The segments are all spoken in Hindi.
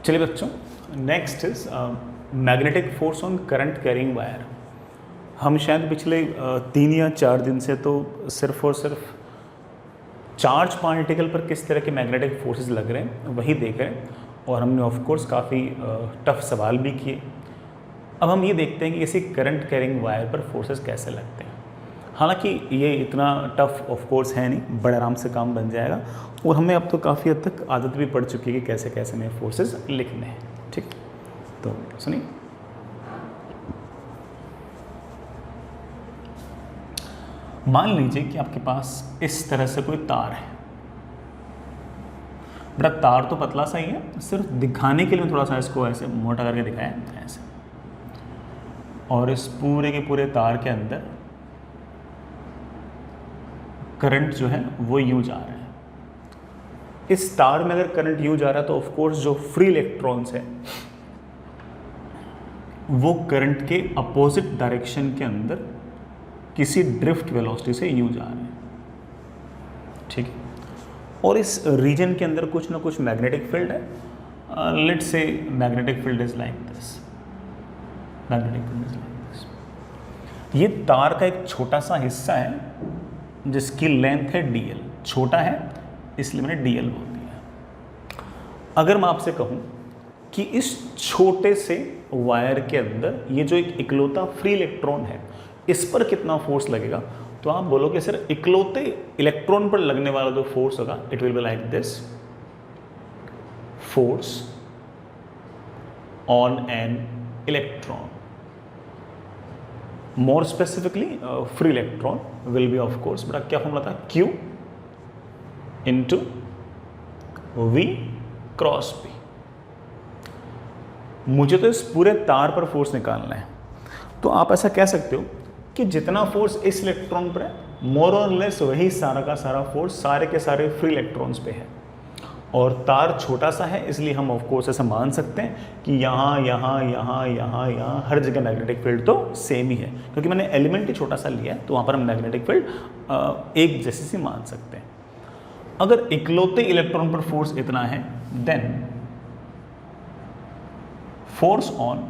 चलिए बच्चों, next is magnetic force on current carrying wire. हम शायद पिछले 3 या 4 दिन से तो सिर्फ और सिर्फ चार्ज पार्टिकल पर किस तरह के मैग्नेटिक फोर्सेस लग रहे हैं वही देख रहे हैं, और हमने ऑफ कोर्स काफ़ी टफ सवाल भी किए। अब हम ये देखते हैं कि किसी करंट कैरिंग वायर पर फोर्सेस कैसे लगते हैं। हालांकि ये इतना टफ ऑफ कोर्स है नहीं, बड़े आराम से काम बन जाएगा, और हमें अब तो काफ़ी हद तक आदत भी पड़ चुकी है कि कैसे कैसे हमें फोर्सेस लिखने हैं। ठीक, तो सुनिए। मान लीजिए कि आपके पास इस तरह से कोई तार है। बड़ा तार तो पतला सा ही है, सिर्फ दिखाने के लिए मैं थोड़ा सा इसको ऐसे मोटा करके दिखाया ऐसे, और इस पूरे के पूरे तार के अंदर करंट जो है वो यूं जा रहा है। इस तार में अगर करंट यूं जा रहा है तो ऑफ कोर्स जो फ्री इलेक्ट्रॉन्स है वो करंट के अपोजिट डायरेक्शन के अंदर किसी ड्रिफ्ट वेलोसिटी से यूं जा रहे हैं। ठीक है, और इस रीजन के अंदर कुछ ना कुछ मैग्नेटिक फील्ड है। Let's say magnetic field is like this, magnetic field is like this. ये तार का एक छोटा सा हिस्सा है जिसकी लेंथ है dl, छोटा है इसलिए मैंने dl बोल दिया। अगर मैं आपसे कहूं कि इस छोटे से वायर के अंदर ये जो एक इकलौता फ्री इलेक्ट्रॉन है इस पर कितना फोर्स लगेगा, तो आप बोलोगे सर इकलौते इलेक्ट्रॉन पर लगने वाला जो फोर्स होगा it will be like this, force on an electron. More specifically free electron will be of course, बड़ा क्या फॉर्मूला था, Q into V cross P। मुझे तो इस पूरे तार पर फोर्स निकालना है, तो आप ऐसा कह सकते हो कि जितना फोर्स इस इलेक्ट्रॉन पर है मोर और लेस वही सारा का सारा फोर्स सारे के सारे फ्री इलेक्ट्रॉन्स पे है, और तार छोटा सा है इसलिए हम ऑफ कोर्स ऐसा मान सकते हैं कि यहाँ यहाँ यहाँ यहाँ यहाँ हर जगह मैग्नेटिक फील्ड तो सेम ही है, क्योंकि मैंने एलिमेंट ही छोटा सा लिया है तो वहाँ पर हम मैग्नेटिक फील्ड एक जैसी सी मान सकते हैं। अगर इकलौते इलेक्ट्रॉन पर फोर्स इतना है then force on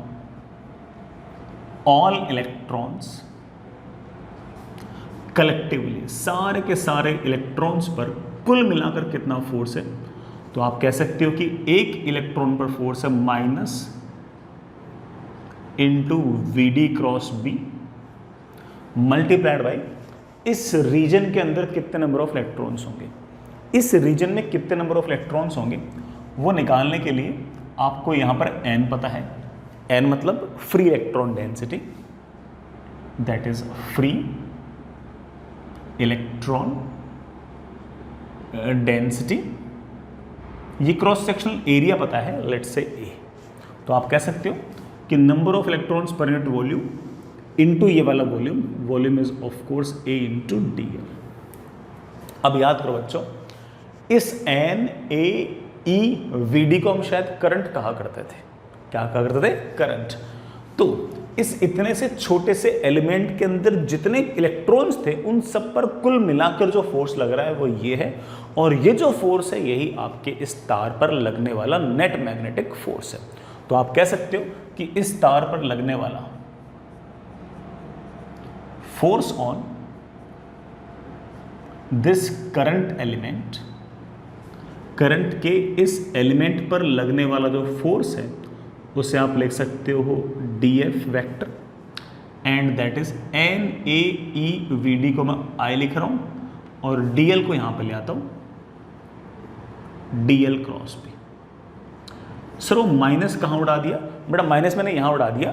all electrons collectively, सारे के सारे इलेक्ट्रॉन्स पर कुल मिलाकर कितना फोर्स है, तो आप कह सकते हो कि एक इलेक्ट्रॉन पर फोर्स है minus into V cross B multiplied by इस रीजन के अंदर कितने नंबर ऑफ इलेक्ट्रॉन्स होंगे। इस रीजन में कितने नंबर ऑफ इलेक्ट्रॉन्स होंगे वो निकालने के लिए आपको यहां पर n पता है। n मतलब free electron density, that is free electron density. ये क्रॉस सेक्शनल एरिया पता है, लेट्स से A, तो आप कह सकते हो कि number of electrons per unit volume into ये वाला volume, volume is of course A into dl। अब याद करो बच्चों, इस N A E V D को हम शायद करंट कहा करते थे। क्या कहा करते थे? करंट। तो इस इतने से छोटे से एलिमेंट के अंदर जितने इलेक्ट्रॉन्स थे उन सब पर कुल मिलाकर जो फोर्स लग रहा है वो ये है, और ये जो फोर्स है यही आपके इस तार पर लगने वाला नेट मैग्नेटिक फोर्स है। तो आप कह सकते हो कि इस तार पर लगने वाला force on this current element, current के इस एलिमेंट पर लगने वाला जो फोर्स है उसे आप लिख सकते हो dF vector, and that is NaEVD को मैं I लिख रहा हूं, और dl को यहां पर ले आता हूं dl क्रॉस P। सर वो माइनस कहां उड़ा दिया? बेटा माइनस मैंने यहां उड़ा दिया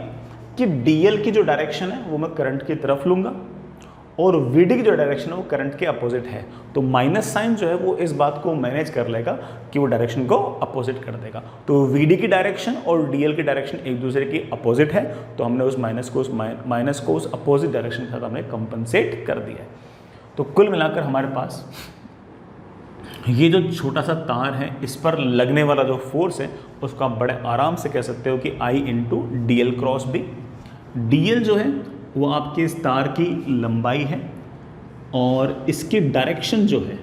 कि dl की जो डायरेक्शन है वो मैं करंट की तरफ लूंगा, और Vd की जो डायरेक्शन है वो करंट के अपोजिट है, तो माइनस साइन जो है वो इस बात को मैनेज कर लेगा कि वो डायरेक्शन को अपोजिट कर देगा। तो Vd की डायरेक्शन और dl की डायरेक्शन एक दूसरे की अपोजिट है, तो हमने उस माइनस को उस अपोजिट डायरेक्शन के साथ हमने कंपनसेट कर दिया है। तो कुल मिलाकर हमारे पास ये जो छोटा सा तार है इस पर लगने वाला जो फोर्स है उसको आप बड़े आराम से कह सकते हो कि I into dl cross B. dl जो है वो आपके इस तार की लंबाई है, और इसकी डायरेक्शन जो है,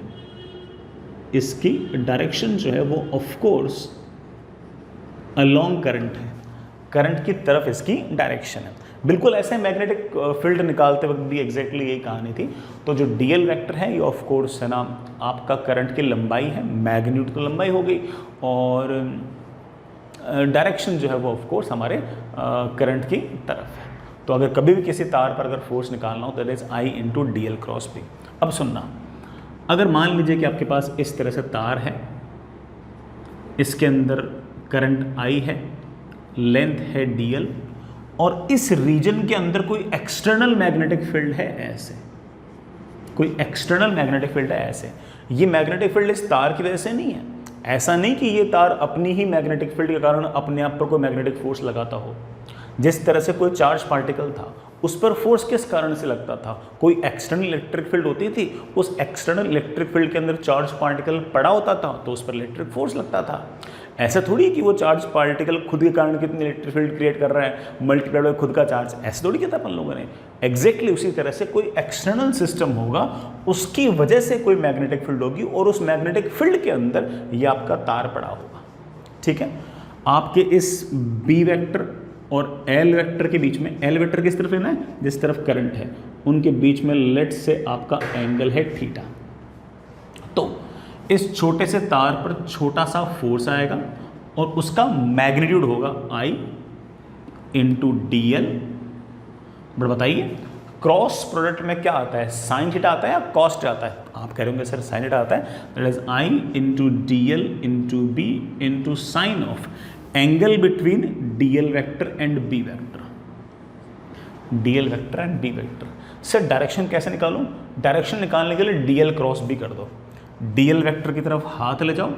इसकी डायरेक्शन जो है वो ऑफ कोर्स अलोंग करंट है, करंट की तरफ इसकी डायरेक्शन है। बिल्कुल ऐसे मैग्नेटिक फील्ड निकालते वक्त भी एग्जैक्टली यही कहानी थी। तो जो डीएल वेक्टर है ये ऑफ कोर्स है ना आपका करंट की लंबाई है, मैग्नीट्यूड तो लंबाई हो गई, और डायरेक्शन जो है वो ऑफ कोर्स हमारे करंट की तरफ है। तो अगर कभी भी किसी तार पर अगर फोर्स निकालना हो that is I into D L cross B. अब सुनना, अगर मान लीजिए कि आपके पास इस तरह से तार है, इसके अंदर करंट आई है, लेंथ है dl, और इस रीजन के अंदर कोई एक्सटर्नल मैग्नेटिक फील्ड है ऐसे, कोई एक्सटर्नल मैग्नेटिक फील्ड है ऐसे। ये मैग्नेटिक फील्ड इस तार की वजह से नहीं है, ऐसा नहीं कि ये तार अपनी ही मैग्नेटिक फील्ड के कारण अपने आप पर कोई मैग्नेटिक फोर्स लगाता हो। जिस तरह से कोई चार्ज पार्टिकल था उस पर फोर्स किस कारण से लगता था, कोई एक्सटर्नल इलेक्ट्रिक फील्ड होती थी, उस एक्सटर्नल इलेक्ट्रिक फील्ड के अंदर चार्ज पार्टिकल पड़ा होता था तो उस पर इलेक्ट्रिक फोर्स लगता था। ऐसा थोड़ी कि वो चार्ज पार्टिकल खुद के कारण कितनी इलेक्ट्रिक फील्ड क्रिएट कर रहा है मल्टीप्लाइड बाय खुद का चार्ज, ऐसे थोड़ी किया था अपन लोगों ने। एग्जैक्टली उसी तरह से कोई एक्सटर्नल सिस्टम होगा, उसकी वजह से कोई मैग्नेटिक फील्ड होगी, और उस मैग्नेटिक फील्ड के अंदर ये आपका तार पड़ा होगा। ठीक है, आपके इस बी वेक्टर और एल वेक्टर के बीच में, एल वेक्टर किस तरफ लेना है, जिस तरफ करंट है, उनके बीच में लेट से आपका एंगल है थीटा। तो इस छोटे से तार पर छोटा सा फोर्स आएगा और उसका मैग्नीट्यूड होगा I into D L. But बताइए क्रॉस प्रोडक्ट में क्या आता है, साइन थीटा आता है या कॉस्ट आता है? आप कह रहे होंगे सर साइन थीटा आता है, that is I into D L into B into sine of angle between D L vector and B vector, D L vector and B vector. Sir direction कैसे निकालूं? डायरेक्शन निकालने के लिए डी एल क्रॉस बी कर दो, डी एल वेक्टर की तरफ हाथ ले जाओ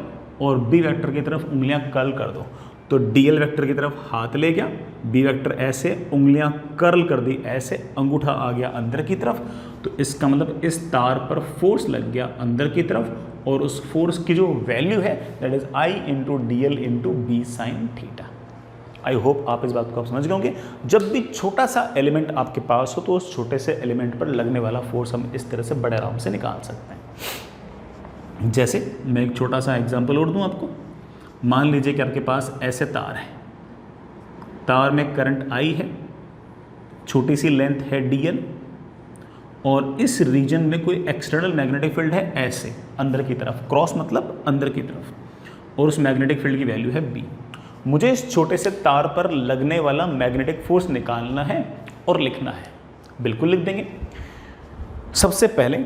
और बी वेक्टर की तरफ उंगलियां कर्ल कर दो। तो डी एल वेक्टर की तरफ हाथ ले गया, बी वेक्टर ऐसे, उंगलियां कर्ल कर दी ऐसे, अंगूठा आ गया अंदर की तरफ। तो इसका मतलब इस तार पर फोर्स लग गया अंदर की तरफ, और उस फोर्स की जो वैल्यू है that is I into D L into B sine theta. I hope आप इस बात को आप समझ गए होंगे। जब भी छोटा सा एलिमेंट आपके पास हो तो उस छोटे से एलिमेंट पर लगने वाला फोर्स हम इस तरह से बड़े आराम से निकाल सकते हैं। जैसे मैं एक छोटा सा एग्जांपल और दूं आपको। मान लीजिए कि आपके पास ऐसे तार है, तार में करंट I है, छोटी सी लेंथ है dl, और इस रीजन में कोई एक्सटर्नल मैग्नेटिक फील्ड है ऐसे अंदर की तरफ, क्रॉस मतलब अंदर की तरफ, और उस मैग्नेटिक फील्ड की वैल्यू है b। मुझे इस छोटे से तार पर लगने वाला मैग्नेटिक फोर्स निकालना है और लिखना है। बिल्कुल लिख देंगे। सबसे पहले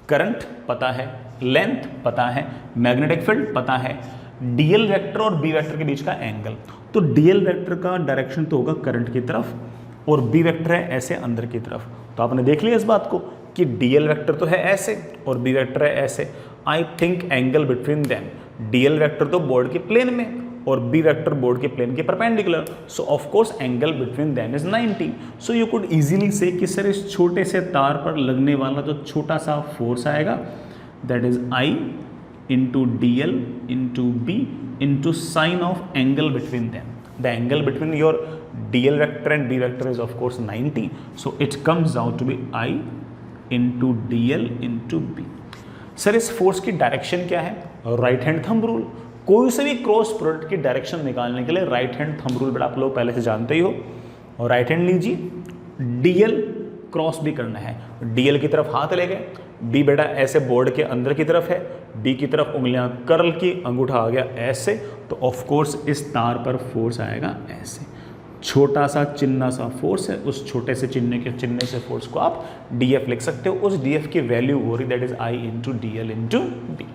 करंट पता है, लेंथ पता है, मैग्नेटिक फील्ड पता है, डीएल वेक्टर और बी वेक्टर के बीच का एंगल। तो डीएल वेक्टर का डायरेक्शन तो होगा करंट की तरफ, और बी वेक्टर है ऐसे अंदर की तरफ। तो आपने देख लिया इस बात को कि डीएल वेक्टर तो है ऐसे और बी वेक्टर है ऐसे। I think angle between them, DL vector तो बोर्ड के प्लेन में और बी वेक्टर बोर्ड के प्लेन के perpendicular, so of course angle between them is 90। So you could easily से कि सर इस छोटे से तार पर लगने वाला जो छोटा सा फोर्स आएगा that is I into D L into B into sine of angle between them. The angle between your dl vector and b vector is of course 90, so it comes out to be I into dl into b। Sir इस फोर्स की डायरेक्शन क्या है? Right hand thumb rule. कोई से भी क्रॉस प्रोडक्ट की डायरेक्शन निकालने के लिए राइट हैंड थंब रूल बेटा आप लोग पहले से जानते ही हो। और राइट हैंड लीजिए, dl क्रॉस भी करना है, dl की तरफ हाथ ले गए, b बेटा ऐसे बोर्ड के अंदर की तरफ है, b की तरफ उंगलियां कर्ल की, अंगूठा आ गया ऐसे, तो ऑफ कोर्स इस तार पर फोर्स आएगा ऐसे। छोटा सा चिन्ह सा फोर्स है, उस छोटे से चिन्ह से फोर्स को आप df लिख सकते हो। उस df की वैल्यू हो रही that is I into D L into B.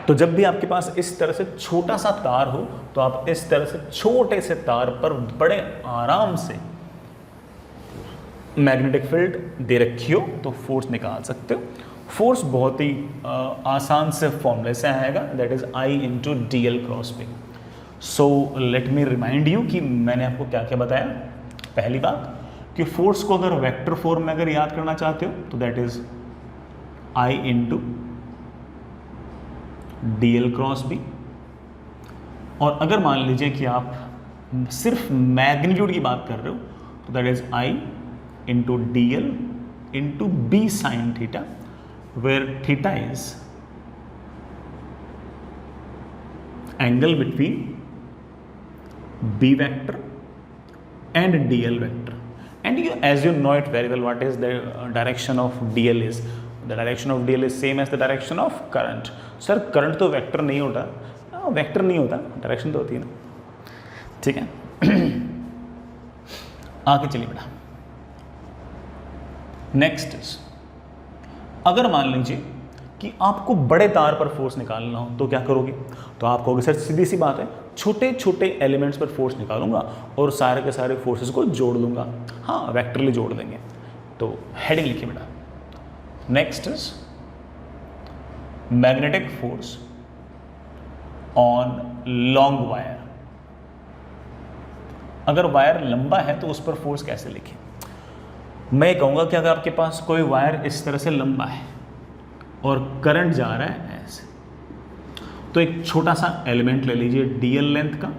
तो जब भी आपके पास इस तरह से छोटा सा तार हो तो आप इस तरह से छोटे से तार पर बड़े आराम से मैग्नेटिक फील्ड दे रखी हो तो फोर्स निकाल सकते हो। फोर्स बहुत ही आसान से फॉर्मूले से आएगा that is I into D L cross B. So let me remind you कि मैंने आपको क्या क्या बताया। पहली बात कि फोर्स को अगर वेक्टर फॉर्म में अगर याद करना चाहते हो तो that is I into D L cross B. और अगर मान लीजिए कि आप सिर्फ मैग्नीट्यूड की बात कर रहे हो तो that is I into D L into B sine theta, where theta is angle between B vector and DL vector. And you, as you know it very well, what is the direction of DL is? The direction of DL is same as the direction of current. Sir current तो वेक्टर नहीं होता, वेक्टर नहीं होता, डायरेक्शन तो होती है ना, ठीक है। आगे चलिए बेटा, नेक्स्ट इज, अगर मान लीजिए कि आपको बड़े तार पर फोर्स निकालना हो तो क्या करोगे? तो आप कहोगे सर सीधी सी बात है, छोटे छोटे एलिमेंट्स पर फोर्स निकालूंगा और सारे के सारे फोर्सेस को जोड़ लूंगा। हाँ, वेक्टरली जोड़ देंगे। तो हेडिंग लिखिए बेटा, next is magnetic force on long wire. अगर वायर लंबा है तो उस पर फोर्स कैसे लिखें? मैं कहूंगा कि अगर आपके पास कोई वायर इस तरह से लंबा है और करंट जा रहा है ऐसे, तो एक छोटा सा एलिमेंट ले लीजिए डीएल लेंथ का।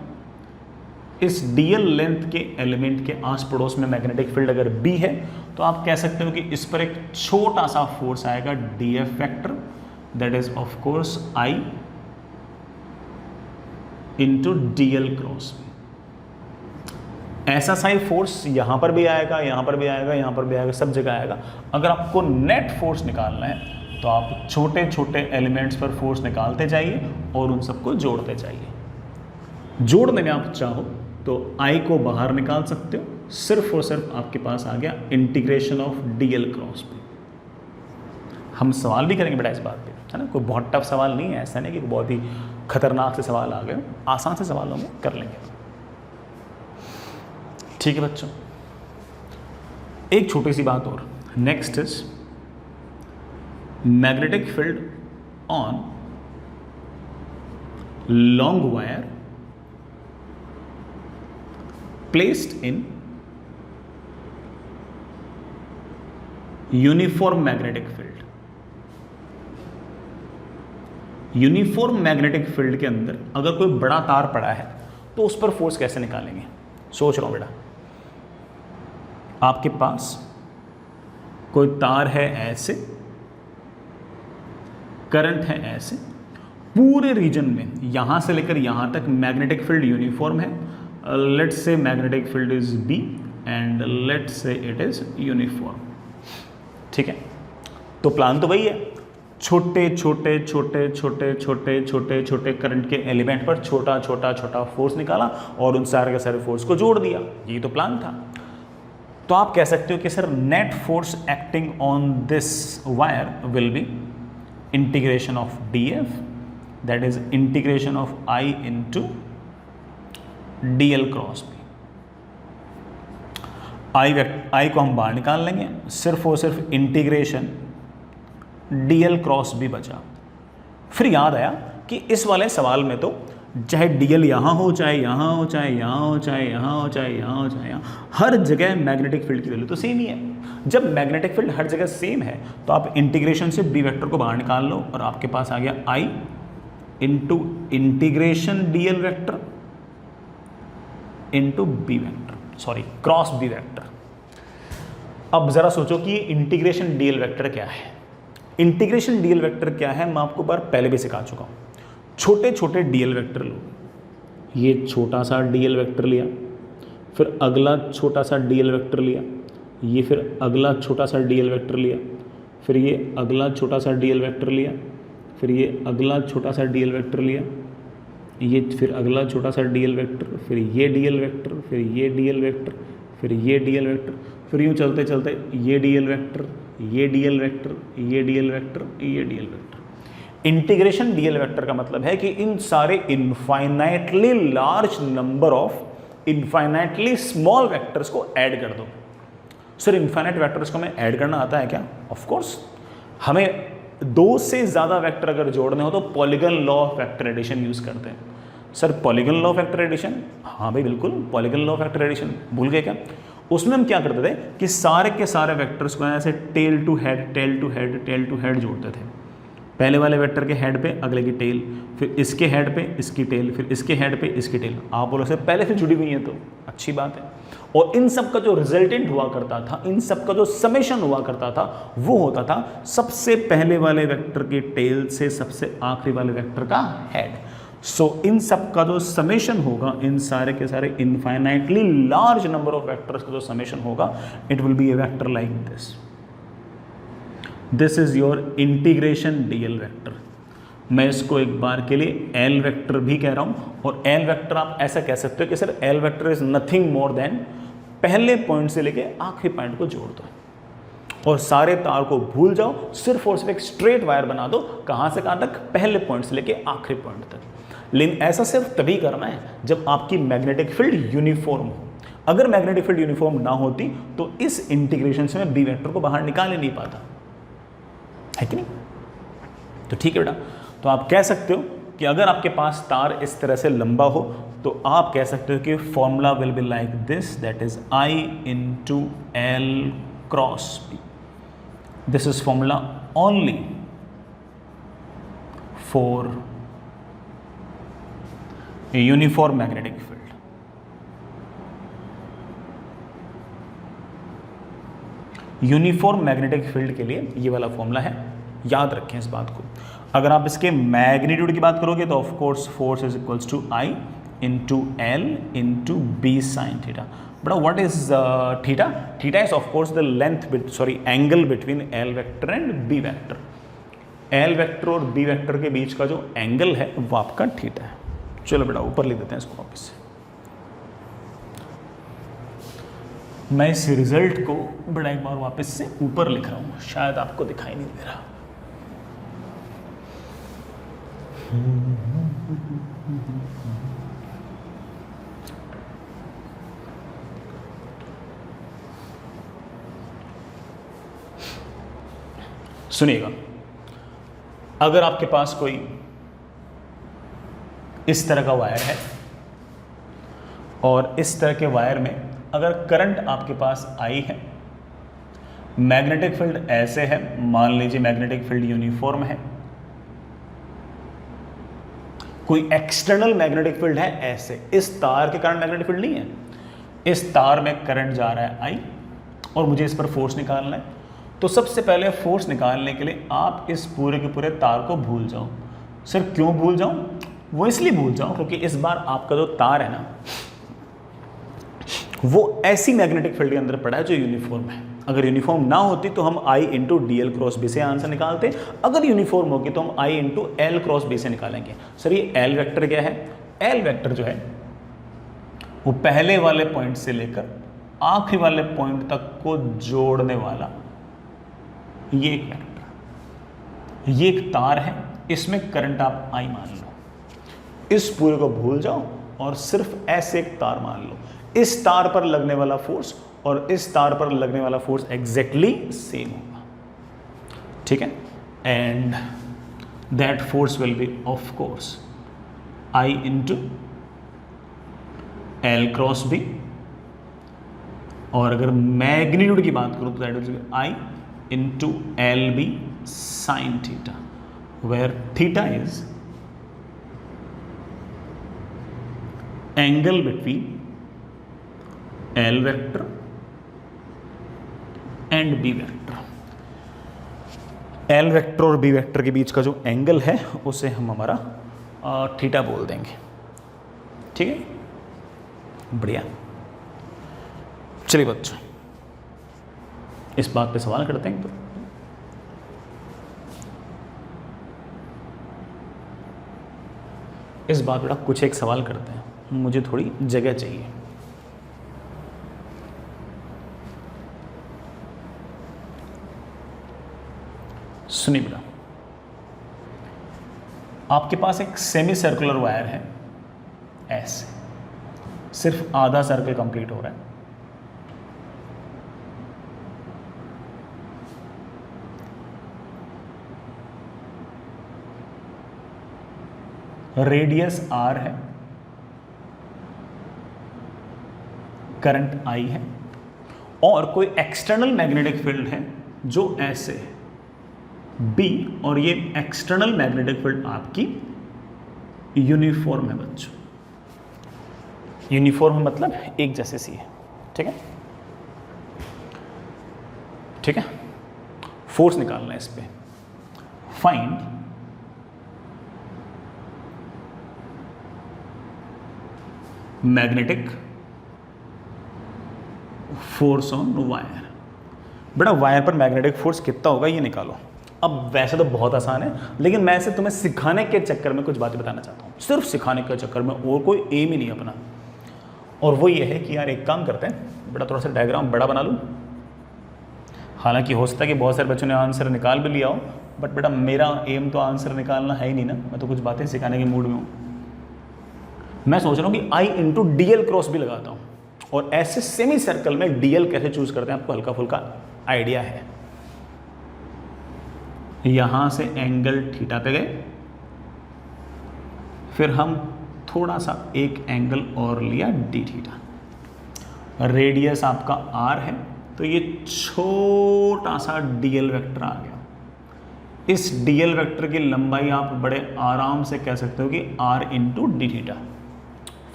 इस डीएल लेंथ के एलिमेंट के आस पड़ोस में मैग्नेटिक फील्ड अगर बी है तो आप कह सकते हो कि इस पर एक छोटा सा फोर्स आएगा DF vector, that is of course I into DL cross. ऐसा सा ही फोर्स यहां पर भी आएगा, यहां पर भी आएगा, यहां पर भी आएगा, सब जगह आएगा। अगर आपको नेट फोर्स निकालना है तो आप छोटे छोटे एलिमेंट्स पर फोर्स निकालते जाइए और उन सबको जोड़ते जाइए। जोड़ने में आप चाहो तो आई को बाहर निकाल सकते हो, सिर्फ और सिर्फ आपके पास आ गया इंटीग्रेशन ऑफ डीएल क्रॉस पे। हम सवाल भी करेंगे बेटा इस बात पे, है ना, कोई बहुत टफ सवाल नहीं है, ऐसा नहीं कि बहुत ही खतरनाक से सवाल आ गए, आसान से सवाल होंगे, कर लेंगे। ठीक है बच्चों, एक छोटी सी बात और, next is magnetic field on long wire placed in uniform magnetic field. Uniform magnetic field के अंदर अगर कोई बड़ा तार पड़ा है तो उस पर फोर्स कैसे निकालेंगे? सोच रहा हूं बेटा, आपके पास कोई तार है ऐसे, करंट है ऐसे, पूरे रीजन में यहां से लेकर यहां तक मैग्नेटिक फील्ड यूनिफॉर्म है। Let's say magnetic field is B and let's say it is uniform. ठीक है, तो प्लान तो वही है, छोटे छोटे छोटे छोटे छोटे छोटे छोटे करंट के एलिमेंट पर छोटा छोटा छोटा फोर्स निकाला और उन सारे के सारे फोर्स को जोड़ दिया, ये तो प्लान था। तो आप कह सकते हो कि sir net force acting on this wire will be integration of df, that is integration of I into dl cross b। I को हम बाहर निकाल लेंगे, सिर्फ और सिर्फ इंटीग्रेशन dl क्रॉस b बचा। फिर याद आया कि इस वाले सवाल में तो चाहे dl यहाँ हो, चाहे यहाँ हो, चाहे यहाँ हो, चाहे यहाँ हो, चाहे यहाँ हो, चाहे यहाँ, हर जगह मैग्नेटिक फील्ड की वैल्यू तो सेम ही है। जब मैग्नेटिक फील्ड हर जगह सेम है तो आप इंटीग्रेशन से बी वेक्टर को बाहर निकाल लो और आपके पास आ गया I into integration DL vector into B vector, sorry cross B vector. अब जरा सोचो कि इंटीग्रेशन डीएल वेक्टर क्या है। इंटीग्रेशन डीएल वेक्टर क्या है मैं आपको बार पहले भी सिखा चुका हूं। छोटे छोटे डीएल वेक्टर लो, ये छोटा सा डीएल वेक्टर लिया, फिर अगला छोटा सा डीएल वेक्टर लिया, ये फिर अगला छोटा सा डीएल वेक्टर लिया, फिर ये अगला छोटा सा डीएल वेक्टर लिया, फिर ये अगला छोटा सा डीएल वेक्टर लिया, ये फिर अगला छोटा सा डीएल वेक्टर, फिर ये डीएल वेक्टर, फिर ये डीएल वेक्टर, फिर ये डीएल वेक्टर, फिर यूँ चलते चलते ये डीएल वेक्टर, ये डीएल वेक्टर, ये डीएल वेक्टर, ये DL vector. Integration DL vector का मतलब है कि इन सारे infinitely large number of infinitely small vectors को ऐड कर दो। सर इनफाइनाइट वेक्टर्स को हमें ऐड करना आता है क्या? ऑफ कोर्स, हमें दो से ज़्यादा वेक्टर अगर जोड़ने हो तो polygon law of vector addition use करते हैं। Sir polygon law of vector addition, हाँ भाई बिल्कुल, polygon law of vector addition भूल गए क्या? उसमें हम क्या करते थे कि सारे के सारे वेक्टर्स को ऐसे tail to head tail to head tail to head जोड़ते थे। पहले वाले वेक्टर के हेड पे अगले की टेल, फिर इसके हेड पे इसकी टेल, फिर इसके हेड पे इसकी टेल। आप बोलो से पहले से जुड़ी हुई है तो अच्छी बात है। और इन सब का जो रिजल्टेंट हुआ करता था, इन सब का जो समेशन हुआ करता था, वो होता था सबसे पहले वाले वेक्टर की टेल से सबसे आखिरी वाले वेक्टर का हेड। सो इन सब का जो समेशन होगा, इन सारे के सारे infinitely large number of vectors का जो समेशन होगा, it will be A vector like this. This is your integration DL vector. मैं इसको एक बार के लिए एल वेक्टर भी कह रहा हूं, और एल वेक्टर आप ऐसा कह सकते हो कि sir L vector is nothing more than पहले पॉइंट से लेके आखिरी पॉइंट को जोड़ दो और सारे तार को भूल जाओ, सिर्फ और सिर्फ एक स्ट्रेट वायर बना दो. कहां से कहां तक? पहले पॉइंट से लेके आखिरी पॉइंट तक. लेकिन ऐसा सिर्फ तभी करना है जब आपकी मैग्नेटिक फील्ड यूनिफॉर्म हो. अगर मैग्नेटिक फील्ड यूनिफॉर्म ना होती तो इस इंटीग्रेशन से मैं बी वेक्टर को बाहर निकाल ही नहीं पाता, है कि नहीं? तो ठीक है बेटा, तो आप कह सकते हो कि अगर आपके पास तार इस तरह से लंबा हो तो आप कह सकते हो कि formula will be like this, that is I into L cross B. This is formula only for a uniform magnetic field. Uniform magnetic field के लिए ये वाला फॉर्मूला है, याद रखें इस बात को. अगर आप इसके मैग्नीट्यूड की बात करोगे तो of course force is equals to I into L into B sine theta. But what is theta? Theta is of course the angle between L vector and B vector. L vector और बी वेक्टर के बीच का जो एंगल है वो आपका थीटा है. चलो बेटा ऊपर लिख देते हैं इसको वापस से. मैं इस रिजल्ट को बड़ा एक बार वापस से ऊपर लिख रहा हूं, शायद आपको दिखाई नहीं दे रहा. सुनिएगा, अगर आपके पास कोई इस तरह का वायर है और इस तरह के वायर में अगर करंट आपके पास आई है, मैग्नेटिक फील्ड ऐसे है, मान लीजिए मैग्नेटिक फील्ड यूनिफॉर्म है, कोई एक्सटर्नल मैग्नेटिक फील्ड है ऐसे, इस तार के कारण मैग्नेटिक फील्ड नहीं है, इस तार में करंट जा रहा है आई और मुझे इस पर फोर्स निकालना है. तो सबसे पहले फोर्स निकालने के लिए आप इस पूरे के पूरे तार को भूल जाओ. सर क्यों भूल जाऊं? वो इसलिए भूल जाओ क्योंकि इस बार आपका जो तार है ना वो ऐसी मैग्नेटिक फील्ड के अंदर पड़ा है जो यूनिफॉर्म है. अगर यूनिफॉर्म ना होती तो हम I into D L cross B से आंसर निकालते. अगर यूनिफॉर्म होगी तो हम I into L cross B से निकालेंगे. सर ये एल वेक्टर क्या है? एल वेक्टर जो है वो पहले वाले पॉइंट से लेकर आखिरी वाले पॉइंट तक को जोड़ने वाला ये एक वेक्टर, ये एक तार है, इसमें करंट आप आई मान लो. इस पूरे को भूल जाओ और सिर्फ ऐसे एक तार मान लो. इस तार पर लगने वाला फोर्स और इस तार पर लगने वाला फोर्स एग्जैक्टली सेम होगा. ठीक है? And that force will be of course I into L cross B. और अगर मैग्नीट्यूड की बात करूं तो that will be I into L B sine theta, where theta is angle between L vector and B vector. L vector और बी वेक्टर के बीच का जो एंगल है उसे हम हमारा थीटा बोल देंगे. ठीक है, बढ़िया. चलिए बच्चों इस बात पे सवाल करते हैं. तो इस बात पे कुछ एक सवाल करते हैं, मुझे थोड़ी जगह चाहिए. सुनिए बेटा, आपके पास एक सेमी सर्कुलर वायर है ऐसे, सिर्फ आधा सर्कल कंप्लीट हो रहा है. रेडियस आर है, करंट आई है और कोई एक्सटर्नल मैग्नेटिक फील्ड है जो ऐसे है बी, और ये एक्सटर्नल मैग्नेटिक फील्ड आपकी यूनिफॉर्म है बच्चों. यूनिफॉर्म मतलब एक जैसे सी है. ठीक है, ठीक है. फोर्स निकालना है इस पे. Find magnetic force on wire. बेटा वायर पर मैग्नेटिक फोर्स कितना होगा ये निकालो। अब वैसे तो बहुत आसान है, लेकिन मैं इसे तुम्हें सिखाने के चक्कर में कुछ बातें बताना चाहता हूँ, सिर्फ सिखाने के चक्कर में, और कोई एम ही नहीं अपना। और वो ये है कि यार एक काम करते हैं बेटा, थोड़ा सा डायग्राम बड़ा बना लूँ। हालांकि हो सकता है कि बहुत सारे बच्चों ने आंसर निकाल भी लिया हो, बट बेटा मेरा एम तो आंसर निकालना है ही नहीं ना, मैं तो कुछ बातें सिखाने के मूड में हूँ। मैं सोच रहा हूँ कि आई इंटू डी एल क्रॉस भी लगाता हूँ, और ऐसे सेमी सर्कल में डीएल कैसे चूज करते हैं आपको हल्का फुल्का आइडिया है। यहां से एंगल थीटा पे गए, फिर हम थोड़ा सा एक एंगल और लिया डी थीटा। रेडियस आपका आर है, तो ये छोटा सा डीएल वेक्टर आ गया। इस डीएल वेक्टर की लंबाई आप बड़े आराम से कह सकते हो कि R into D theta.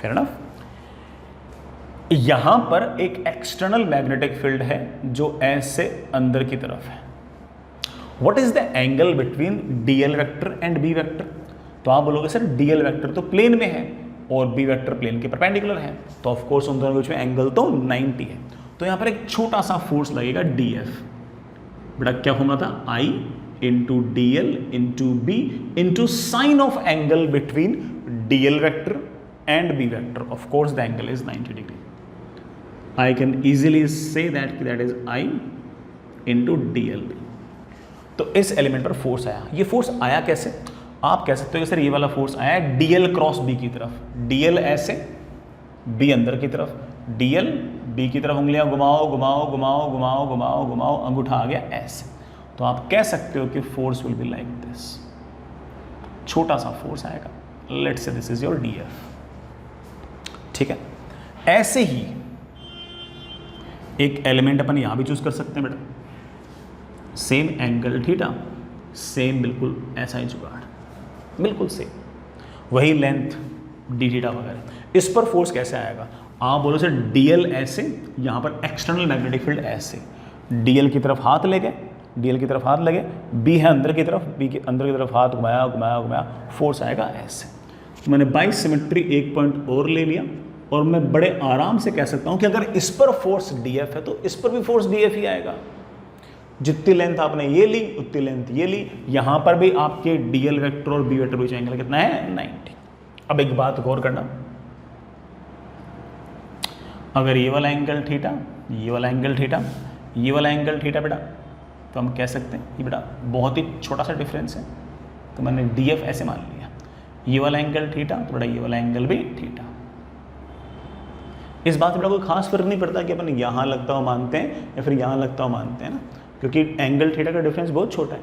Fair enough. यहां पर एक एक्सटर्नल मैग्नेटिक फील्ड है जो ऐसे अंदर की तरफ है। What is the angle between DL vector and B vector? तो आप बोलोगे सर डीएल वेक्टर तो प्लेन में है और बी वेक्टर प्लेन के परपेंडिकुलर है, तो ऑफ कोर्स उन दोनों के बीच में एंगल तो 90 है। तो यहां पर एक छोटा सा फोर्स लगेगा डीएफ। बेटा क्या फॉर्मूला था? I into D L into B into sine of angle between DL vector and B vector. Of course the angle is 90 degree. I can easily say that is I into DLB। तो इस एलिमेंट पर फोर्स आया। ये फोर्स आया कैसे? आप कह सकते हो कि सर ये वाला फोर्स आया है DL क्रॉस B की तरफ। DL ऐसे, B अंदर की तरफ, DL B की तरफ उंगलियां घुमाओ घुमाओ घुमाओ घुमाओ घुमाओ घुमाओ, अंगूठा आ गया ऐसे। तो आप कह सकते हो कि force will be like this. छोटा सा फोर्स आएगा। Let's say this is your DF। ठीक है। ऐसे ही एक एलिमेंट अपन यहां भी चूज कर सकते हैं बेटा। सेम एंगल थीटा, सेम बिल्कुल ऐसा ही जुगाड़, बिल्कुल सेम, वही लेंथ डी थीटा वगैरह। इस पर फोर्स कैसे आएगा? आप बोलो सर डीएल ऐसे, यहां पर एक्सटर्नल मैग्नेटिक फील्ड ऐसे, डीएल की तरफ हाथ ले गए, डीएल की तरफ हाथ लगे, बी है अंदर की तरफ, बी के अंदर की तरफ हाथ घुमाया घुमाया घुमाया, फोर्स आएगा ऐसे। मैंने बाई सिमेट्री एक पॉइंट और ले लिया, और मैं बड़े आराम से कह सकता हूं कि अगर इस पर फोर्स डीएफ है तो इस पर भी फोर्स डीएफ ही आएगा। जितनी लेंथ आपने ये ली उतनी लेंथ ये ली। यहां पर भी आपके डीएल वेक्टर और बी वेक्टर बीच एंगल कितना है? 90। अब एक बात गौर करना, अगर ये वाला एंगल थीटा, ये वाला एंगल थीटा, ये वाला एंगल थीटा बेटा, तो हम कह सकते हैं ये बेटा बहुत ही छोटा सा डिफरेंस है, तो मैंने डीएफ ऐसे मान लिया। ये वाला एंगल थीटा, तो बेटा ये वाला एंगल भी थीटा। इस बात में कोई खास फर्क नहीं पड़ता कि अपन यहाँ लगता हुआ मानते हैं या फिर यहाँ लगता हुआ मानते हैं ना, क्योंकि एंगल थीटा का डिफरेंस बहुत छोटा है।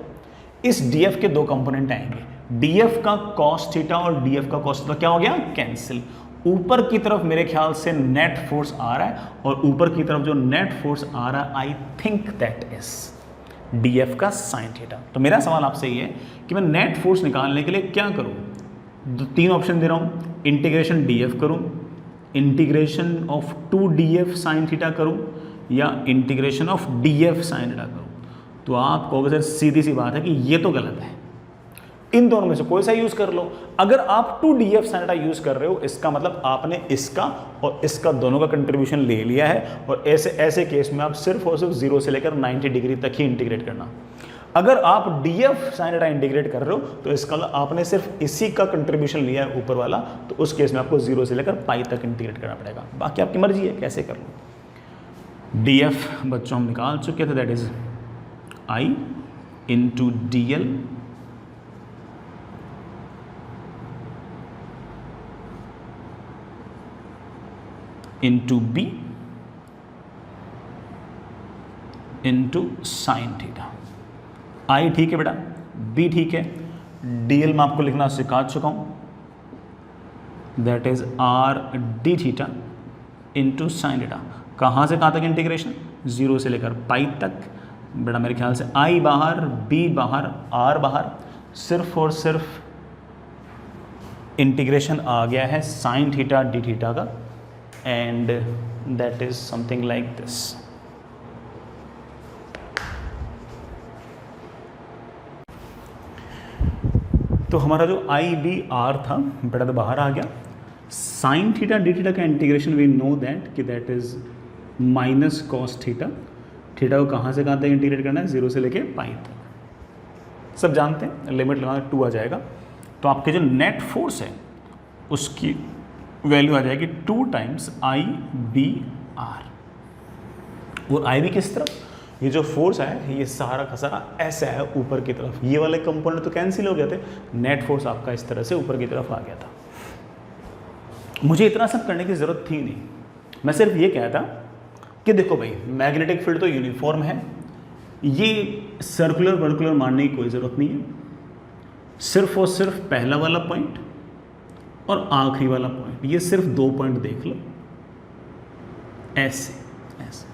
इस डीएफ के दो कंपोनेंट आएंगे, डीएफ का कॉस थीटा और डीएफ का कॉस थीटा क्या हो गया? कैंसिल। ऊपर की तरफ मेरे ख्याल से नेट फोर्स आ रहा है, और ऊपर की तरफ जो नेट फोर्स आ रहा है I think that is DF का साइन थीटा। तो मेरा सवाल आपसे ये है कि मैं नेट फोर्स निकालने के लिए क्या करूँ? तीन ऑप्शन दे रहा हूँ, इंटीग्रेशन डीएफ करूँ, integration of 2df sine theta करूं, या integration of df sine theta करूं। तो आप कहोगे सर सीधी सी बात है कि ये तो गलत है, इन दोनों में से कोई सा यूज कर लो। अगर आप 2df साइन थीटा यूज कर रहे हो, इसका मतलब आपने इसका और इसका दोनों का कंट्रीब्यूशन ले लिया है, और ऐसे ऐसे केस में आप सिर्फ और सिर्फ 0 से लेकर 90 डिग्री तक ही इंटीग्रेट करना। अगर आप डीएफ साइन थीटा इंटीग्रेट कर रहे हो, तो इसका आपने सिर्फ इसी का कंट्रीब्यूशन लिया है ऊपर वाला, तो उस केस में आपको 0 से लेकर पाई तक इंटीग्रेट करना पड़ेगा। बाकी आपकी मर्जी है कैसे कर लो। डीएफ बच्चों हम निकाल चुके थे, that is I into DL into B into sine theta. I ठीक है बेटा, बी ठीक है, डीएल मैं आपको लिखना सिखा चुका हूं, that is R D theta into sine theta. कहाँ से कहाँ तक इंटीग्रेशन? 0 से लेकर पाई तक। बेटा मेरे ख्याल से आई बाहर, बी बाहर, आर बाहर, सिर्फ और सिर्फ इंटीग्रेशन आ गया है साइन थीटा डी थीटा का, and that is something like this. तो हमारा जो आई बी आर था बेटा तो बाहर आ गया, साइन थीटा डी थीटा का इंटीग्रेशन वी नो दैट कि that is minus cos theta. Theta को कहाँ से कहाँ तक इंटीग्रेट करना है, 0 से लेके पाई तक, सब जानते हैं, लिमिट लगा 2 आ जाएगा। तो आपके जो नेट फोर्स है उसकी वैल्यू आ जाएगी 2 टाइम्स आई बी आर। और आई बी किस तरफ, ये जो फोर्स है ये सारा का सारा ऐसा है ऊपर की तरफ, ये वाले कंपोनेंट तो कैंसिल हो गए थे, नेट फोर्स आपका इस तरह से ऊपर की तरफ आ गया था। मुझे इतना सब करने की ज़रूरत थी नहीं, मैं सिर्फ ये कहता कि देखो भाई मैग्नेटिक फील्ड तो यूनिफॉर्म है, ये सर्कुलर वर्कुलर मानने की कोई ज़रूरत नहीं है, सिर्फ और सिर्फ पहला वाला पॉइंट और आखिरी वाला पॉइंट, ये सिर्फ 2 पॉइंट देख लो, ऐसे ऐसे।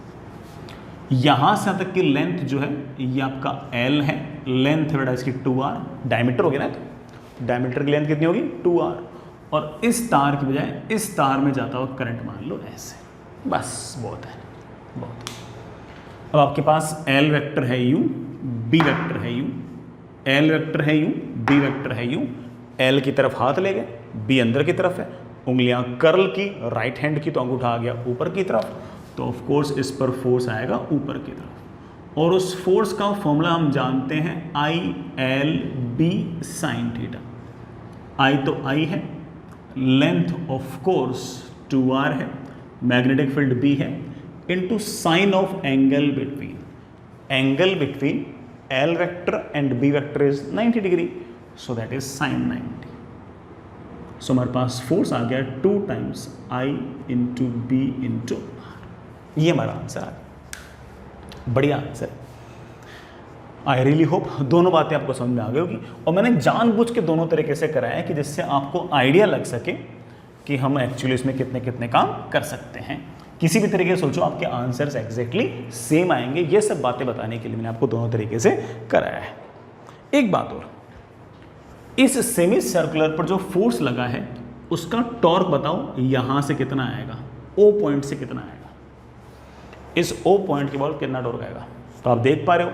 यहाँ से तक की लेंथ जो है ये आपका L है, लेंथ बेटा इसकी 2R, डायमीटर हो गया ना, तो डायमीटर की लेंथ कितनी होगी 2R, और इस तार की बजाय इस तार में जाता हुआ करंट मान लो ऐसे, बस बहुत है, बहुत। अब आपके पास L वेक्टर है U, B वेक्टर है U, L वेक्टर है U, B वेक्टर है U, L की तरफ हाथ ले गए, B अंदर की तरफ है, उंगलियां कर्ल की, राइट हैंड की तो अंगूठा आ गया ऊपर की तरफ, तो ऑफ कोर्स इस पर फोर्स आएगा ऊपर की तरफ, और उस फोर्स का फॉर्मूला हम जानते हैं I L B sine theta. I तो आई है, लेंथ ऑफ कोर्स 2r है, मैग्नेटिक फील्ड B है, into sine of angle between L vector and B vector is 90 degree, so that is sine 90। So हमारे पास फोर्स आ गया 2 times I into B into R। ये हमारा आंसर आ गया, बढ़िया आंसर। आई रियली होप दोनों बातें आपको समझ में आ गई होगी, और मैंने जानबूझ के दोनों तरीके से कराया है कि जिससे आपको आइडिया लग सके कि हम एक्चुअली इसमें कितने कितने काम कर सकते हैं। किसी भी तरीके से सोचो आपके आंसर्स एग्जैक्टली सेम आएंगे, ये सब बातें बताने के लिए मैंने आपको दोनों तरीके से कराया है। एक बात और, इस सेमी सर्कुलर पर जो फोर्स लगा है उसका टॉर्क बताओ यहां से कितना आएगा, ओ पॉइंट से कितना आएगा, इस ओ पॉइंट के बाद कितना टॉर्क आएगा। तो आप देख पा रहे हो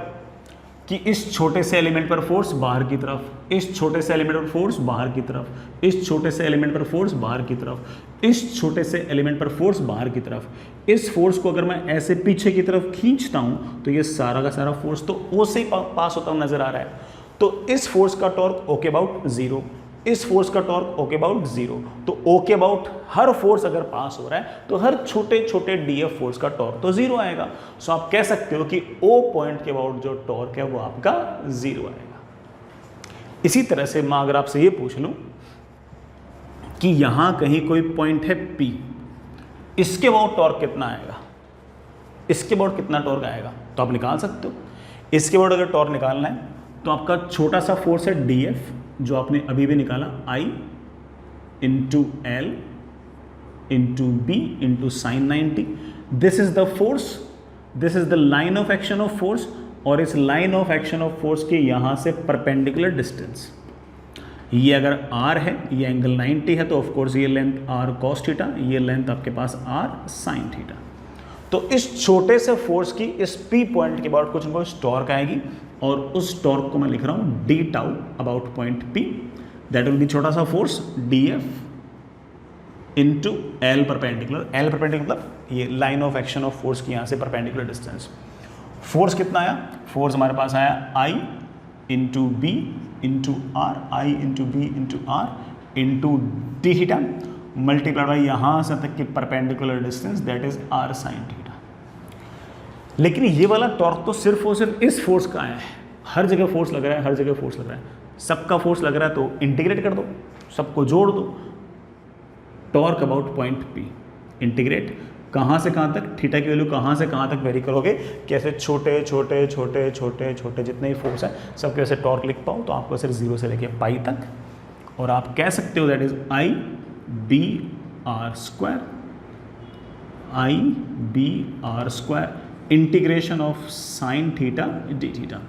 कि इस छोटे से एलिमेंट पर फोर्स बाहर की तरफ, इस छोटे से एलिमेंट पर फोर्स बाहर की तरफ, इस छोटे से एलिमेंट पर फोर्स बाहर की तरफ, इस छोटे से एलिमेंट पर फोर्स बाहर की तरफ। इस फोर्स को अगर मैं ऐसे पीछे की तरफ खींचता हूं तो ये सारा का सारा फोर्स तो ओ से ही पास होता हुआ नजर आ रहा है। तो इस फोर्स का टॉर्क ओके अबाउट 0, इस फोर्स का टॉर्क ओके अबाउट 0। तो ओके अबाउट हर फोर्स अगर पास हो रहा है तो हर छोटे छोटे डीएफ फोर्स का टॉर्क तो 0 आएगा। सो आप कह सकते हो कि ओ पॉइंट के अबाउट जो टॉर्क है वो आपका 0 आएगा। इसी तरह से मैं अगर आपसे ये पूछ लूं कि यहां कहीं कोई पॉइंट है P, इसके अबाउट टॉर्क कितना आएगा, इसके अबाउट कितना टॉर्क आएगा, तो आप निकाल सकते हो। इसके अबाउट अगर टॉर्क निकालना है तो आपका छोटा सा फोर्स है DF, जो आपने अभी भी निकाला, I into L into B into sine 90। This is the force, this is the line of action of force, और इस line of action of force के यहां से परपेंडिकुलर डिस्टेंस, ये अगर r है, ये एंगल 90 है, तो ऑफ कोर्स ये लेंथ r cos थीटा, ये लेंथ आपके पास r sin थीटा। तो इस छोटे से फोर्स की इस P पॉइंट के बाद कुछ ना कुछ टॉर्क आएगी, और उस टॉर्क को मैं लिख रहा हूं d tau about point P, that will B छोटा सा force dF into L perpendicular. L perpendicular मतलब ये line of action of force की यहां से परपेंडिकुलर डिस्टेंस। फोर्स कितना आया, फोर्स हमारे पास आया I into B into R, I into B into R into D theta multiplied by यहाँ से तक की perpendicular distance, that is R sine theta. लेकिन ये वाला टॉर्क तो सिर्फ और सिर्फ इस फोर्स का आया है, हर जगह फोर्स लग रहा है, हर जगह फोर्स लग रहा है, सबका फोर्स लग रहा है, तो इंटीग्रेट कर दो, सबको जोड़ दो। Torque about point P, integrate कहाँ से कहाँ तक, थीटा की वैल्यू कहाँ से कहाँ तक वेरी करोगे, कैसे छोटे छोटे छोटे छोटे छोटे जितने ही फोर्स है सब कैसे टॉर्क लिख पाओ, तो आपको सिर्फ 0 से लेके पाई तक, और आप कह सकते हो that is I B R square, I B R square integration of sine theta D theta.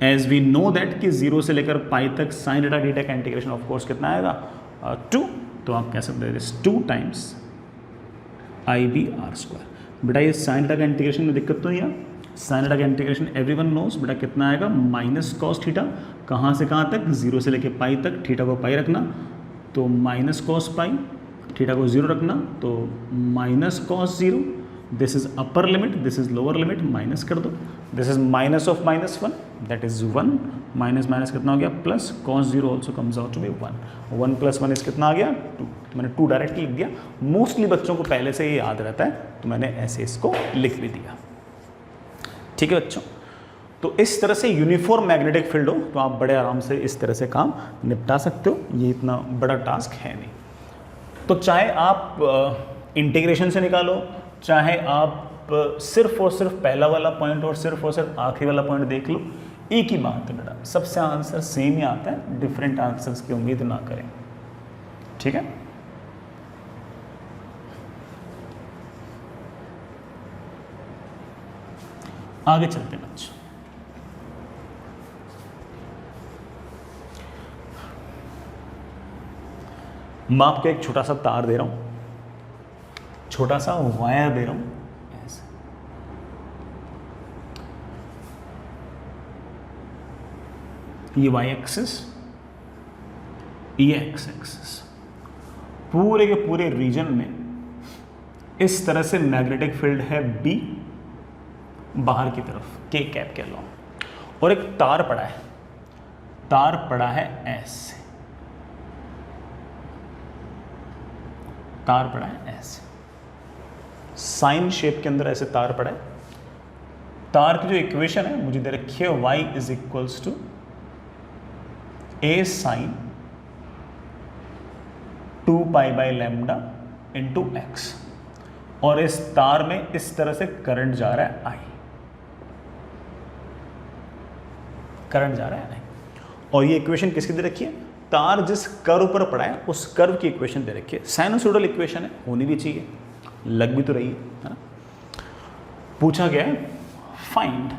As we know that कि 0 से लेकर पाई तक साइन थीटा डी थीटा का इंटीग्रेशन ऑफ कोर्स कितना आएगा 2, तो आप कह सकते हो 2 times I B R square. बेटा ये साइन थीटा का इंटीग्रेशन में दिक्कत तो नहीं है, साइन थीटा का इंटीग्रेशन एवरीवन नोस, बेटा कितना आएगा माइनस कॉस थीटा, कहाँ से कहाँ तक 0 से लेके पाई तक, थीटा को पाई रखना, तो माइनस कॉस पाई थीटा को 0 रखना, तो minus cos 0, this is upper limit, this is lower limit, minus कर दो, this is minus of -1 that is 1, minus minus कितना हो गया plus, cos 0 also comes out to be 1, 1 + 1 इज कितना आ गया 2, मैंने 2 डायरेक्टली लिख दिया। मोस्टली बच्चों को पहले से ये याद रहता है तो मैंने ऐसे इसको लिख भी दिया। ठीक है बच्चों, तो इस तरह से यूनिफॉर्म मैग्नेटिक फील्ड हो तो आप बड़े आराम से इस तरह से काम निपटा सकते हो, ये इतना बड़ा टास्क है नहीं। तो चाहे आप इंटीग्रेशन से निकालो, चाहे आप सिर्फ और सिर्फ पहला वाला पॉइंट और सिर्फ आखिरी वाला पॉइंट देख लो, एक ही बात है बेटा, सबसे आंसर सेम ही आता है, डिफरेंट आंसर्स की उम्मीद ना करें। ठीक है, आगे चलते हैं बच्चों। मैं आपको एक छोटा सा तार दे रहा हूं, छोटा सा वायर दे रहा हूं ऐसे, ये वाई एक्सिस, ये एक्स एक्सिस, पूरे के पूरे रीजन में इस तरह से मैग्नेटिक फील्ड है बी बाहर की तरफ के कैप के अलावा, और एक तार पड़ा है, तार पड़ा है ऐसे, तार पड़ा है ऐसे, साइन शेप के अंदर ऐसे तार पड़ा है। तार की जो इक्वेशन है मुझे दे रखी है y is equals to a sine 2 pi by lambda into X, और इस तार में इस तरह से करंट जा रहा है I, करंट जा रहा है I, और ये इक्वेशन किसकी दे रखी है, तार जिस कर्व पर पड़ा है उस कर्व की इक्वेशन दे रखी है। साइनसोइडल इक्वेशन है, होनी भी चाहिए, लग भी तो रही है ना। पूछा गया है find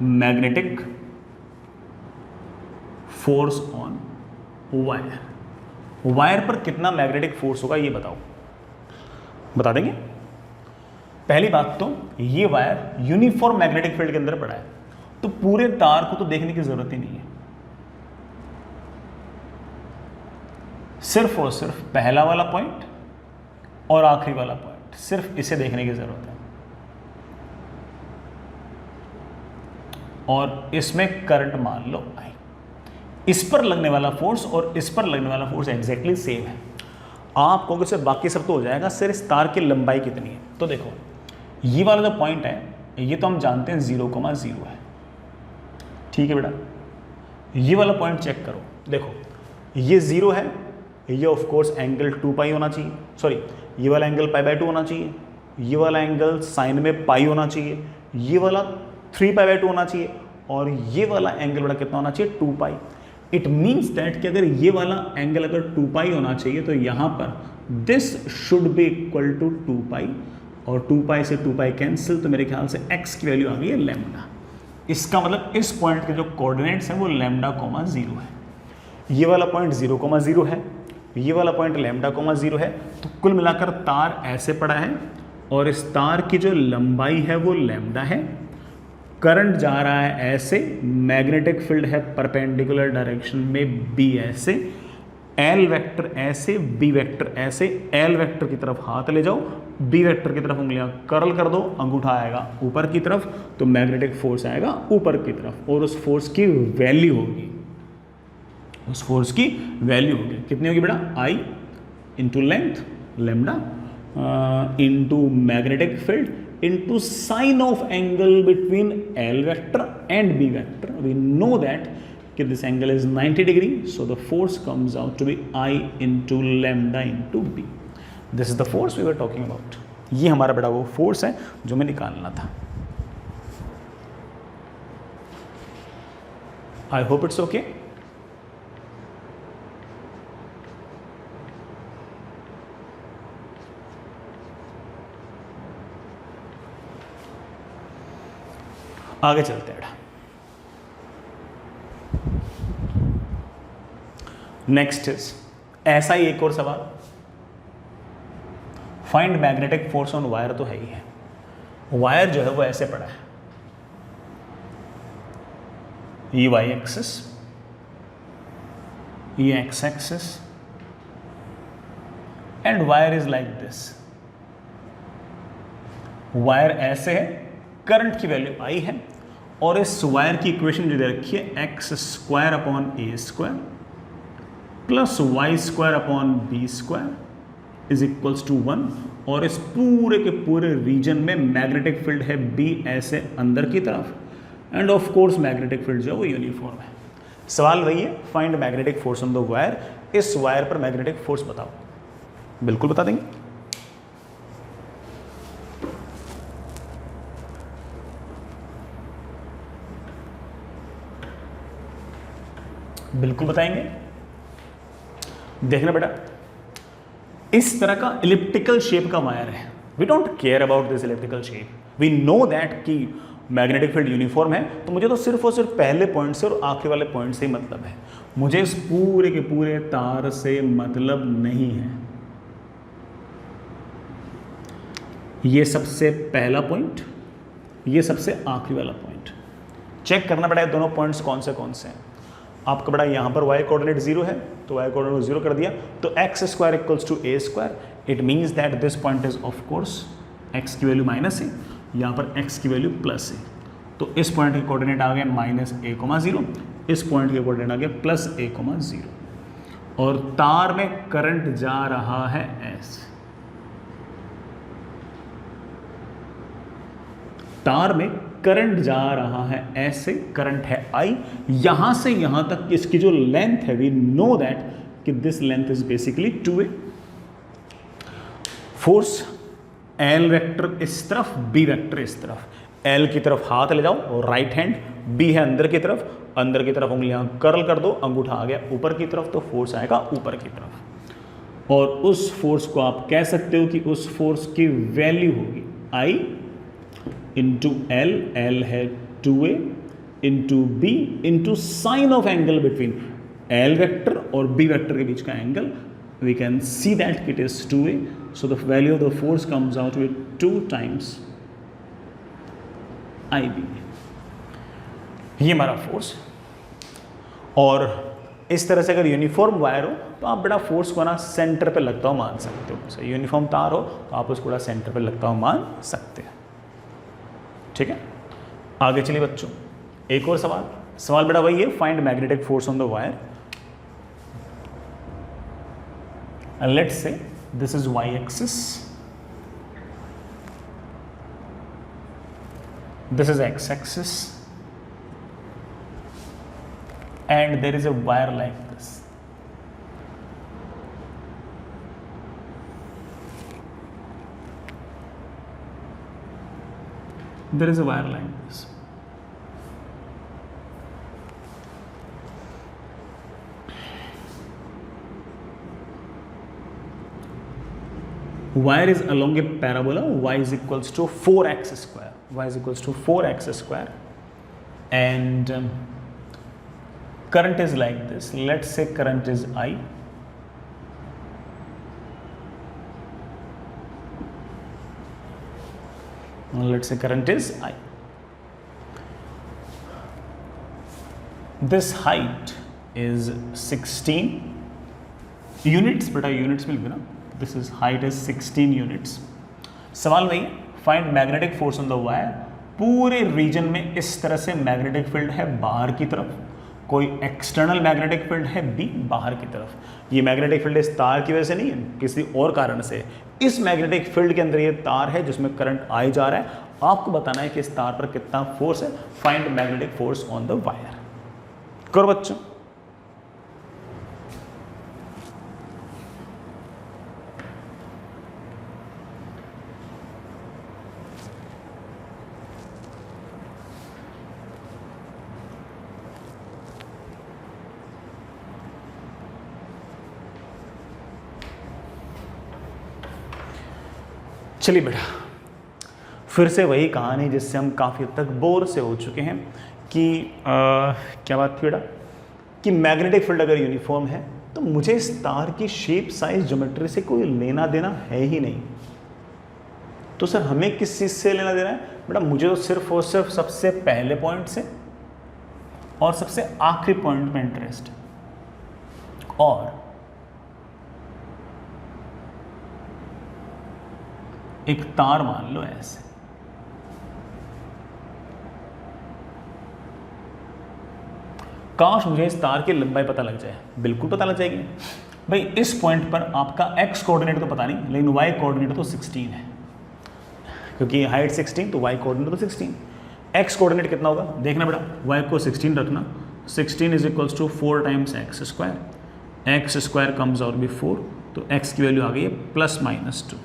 magnetic force on wire, wire पर कितना मैग्नेटिक फोर्स होगा ये बताओ, बता देंगे। पहली बात तो ये वायर यूनिफॉर्म मैग्नेटिक फील्ड के अंदर पड़ा है, तो पूरे तार को तो देखने की जरूरत ही नहीं है, सिर्फ और सिर्फ पहला वाला पॉइंट और आखिरी वाला पॉइंट, सिर्फ इसे देखने की जरूरत है, और इसमें करंट मान लो आई, इस पर लगने वाला फोर्स और इस पर लगने वाला फोर्स एग्जैक्टली सेम है। आप कहोगे सर बाकी सब तो हो जाएगा, सर इस तार की लंबाई कितनी है, तो देखो ये वाला जो पॉइंट है ये तो हम जानते हैं 0,0 है, ठीक है बेटा। ये वाला पॉइंट चेक करो, देखो ये 0 है, ये ऑफ कोर्स एंगल 2 पाई होना चाहिए, सॉरी ये वाला एंगल π/2 होना चाहिए, ये वाला एंगल साइन में पाई होना चाहिए, ये वाला 3π/2 होना चाहिए, और ये वाला एंगल बड़ा कितना होना चाहिए 2 पाई। इट मीन्स दैट कि अगर ये वाला एंगल अगर 2 पाई होना चाहिए तो यहाँ पर this should be equal to 2 pi, और 2 पाई से 2 पाई कैंसिल, तो मेरे ख्याल से x की वैल्यू आ गई है लैम्डा। इसका मतलब इस पॉइंट के जो कोऑर्डिनेट्स हैं वो λ,0 है, ये वाला पॉइंट 0,0 है, ये वाला पॉइंट λ,0 है, तो कुल मिलाकर तार ऐसे पड़ा है, और इस तार की जो लंबाई है वो लैम्डा है, करंट जा रहा है ऐसे, मैग्नेटिक फील्ड है परपेंडिकुलर डायरेक्शन में बी ऐसे, एल वेक्टर ऐसे, बी वेक्टर ऐसे, एल वेक्टर की तरफ हाथ ले जाओ, बी वेक्टर की तरफ उंगलियां कर्ल कर दो, अंगूठा आएगा ऊपर की तरफ, तो मैग्नेटिक फोर्स आएगा ऊपर की तरफ, और उस फोर्स की वैल्यू होगी, उस फोर्स की वैल्यू होगी कितनी होगी बेटा, I into length lambda into magnetic field into sine of angle between L vector and B vector. We know that कि this angle is 90 degree, so the force comes out to be I into lambda into B. This is the force we were talking about. ये हमारा बेटा वो फोर्स है जो हमें निकालना था। I hope it's okay. आगे चलते हैं। नेक्स्ट इज ऐसा ही एक और सवाल, find magnetic force on wire, तो है ही है, वायर जो है वो ऐसे पड़ा है, ये वाई एक्सिस, ये x axis and wire is like this. Wire ऐसे है, करंट की वैल्यू आई है और इस वायर की इक्वेशन जो दे रखी है X square upon A square plus Y square upon B square is equals to 1 और इस पूरे के पूरे रीजन में मैग्नेटिक फील्ड है बी ऐसे अंदर की तरफ end of course magnetic field जो है वो यूनिफॉर्म है। सवाल वही है, find magnetic force on the wire. इस वायर पर मैग्नेटिक फोर्स बताओ। बिल्कुल बता देंगे। बिल्कुल बताएंगे। देखना बेटा, इस तरह का इलिप्टिकल शेप का वायर है। We don't care about this elliptical shape, we know that कि मैग्नेटिक फील्ड यूनिफॉर्म है, तो मुझे तो सिर्फ और सिर्फ पहले पॉइंट से और आखिरी वाले पॉइंट से ही मतलब है, मुझे इस पूरे के पूरे तार से मतलब नहीं है। ये सबसे पहला पॉइंट, ये सबसे आखिरी वाला पॉइंट। चेक करना पड़ेगा दोनों पॉइंट्स कौन से हैं। आपका बड़ा यहाँ पर y कोऑर्डिनेट 0 है तो y कोऑर्डिनेट 0 कर दिया, तो X square equals to A square. It means that this point is of course x की वैल्यू माइनस है, यहाँ पर x की वैल्यू प्लस है, तो इस पॉइंट के कोऑर्डिनेट आ गए -a,0, इस पॉइंट के कोऑर्डिनेट आ गए +a,0 और तार में करंट जा रहा है ऐसे। तार में करंट जा रहा है ऐसे, करंट है I, यहां से यहां तक इसकी जो लेंथ है, वी नो दैट कि this length is basically 2a। Force L vector इस तरफ, B वेक्टर इस तरफ। L की तरफ हाथ ले जाओ और राइट हैंड, B है अंदर की तरफ उंगलियां कर्ल कर दो, अंगूठा आ गया ऊपर की तरफ, तो फोर्स आएगा ऊपर की तरफ। और उस फोर्स को आप कह सकते हो कि उस फोर्स की वैल्यू होगी I इंटू एल, एल है 2a into B into sine of angle between L vector और बी वेक्टर के बीच का angle. We can see that it is 2a, so the value of the force comes out with 2 times IB। ये हमारा फोर्स। और इस तरह से अगर यूनिफॉर्म वायर हो तो आप बड़ा फोर्स को ना सेंटर पे लगता हुआ मान सकते हो। यूनिफॉर्म तार हो तो आप उसको बड़ा सेंटर पे लगता हुआ मान सकते हैं। ठीक है, आगे चलिए बच्चों, एक और सवाल बेटा वही है, find magnetic force on the wire. Let's say this is y axis, this is x axis and there is a wire like this. There is a wire like this. Wire is along a parabola, y is equals to 4x square. Y is equals to 4x square and current is like this. Let's say current is I. Let's say current is I. This height is 16 units, बेटा units मिल गए ना, this is height is 16 units. सवाल वही, find magnetic force on the wire. पूरे रीजन में इस तरह से मैग्नेटिक फील्ड है बाहर की तरफ, कोई एक्सटर्नल मैग्नेटिक फील्ड है बी बाहर की तरफ। ये मैग्नेटिक फील्ड इस तार की वजह से नहीं है, किसी और कारण से। इस मैग्नेटिक फील्ड के अंदर ये तार है जिसमें करंट आई जा रहा है। आपको बताना है कि इस तार पर कितना फोर्स है। Find magnetic force on the wire. करो बच्चों। चलिए बेटा, फिर से वही कहानी जिससे हम काफ़ी हद तक बोर से हो चुके हैं कि क्या बात थी बेटा, कि मैग्नेटिक फील्ड अगर यूनिफॉर्म है तो मुझे इस तार की शेप, साइज, ज्योमेट्री से कोई लेना देना है ही नहीं। तो सर हमें किस चीज़ से लेना देना है बेटा? मुझे तो सिर्फ और सिर्फ सबसे पहले पॉइंट से और सबसे आखिरी पॉइंट में इंटरेस्ट है। और एक तार मान लो ऐसे, काश मुझे इस तार की लंबाई पता लग जाए। बिल्कुल पता लग जाएगी भाई। इस पॉइंट पर आपका x कोऑर्डिनेट तो पता नहीं, लेकिन y कोऑर्डिनेट तो 16 है, क्योंकि हाइट 16 तो y कोऑर्डिनेट तो 16। x कोऑर्डिनेट कितना होगा देखना बेटा, y को 16 रखना, 16 is equals to 4 times X square comes out be 4, तो x की वैल्यू आ गई है +-2।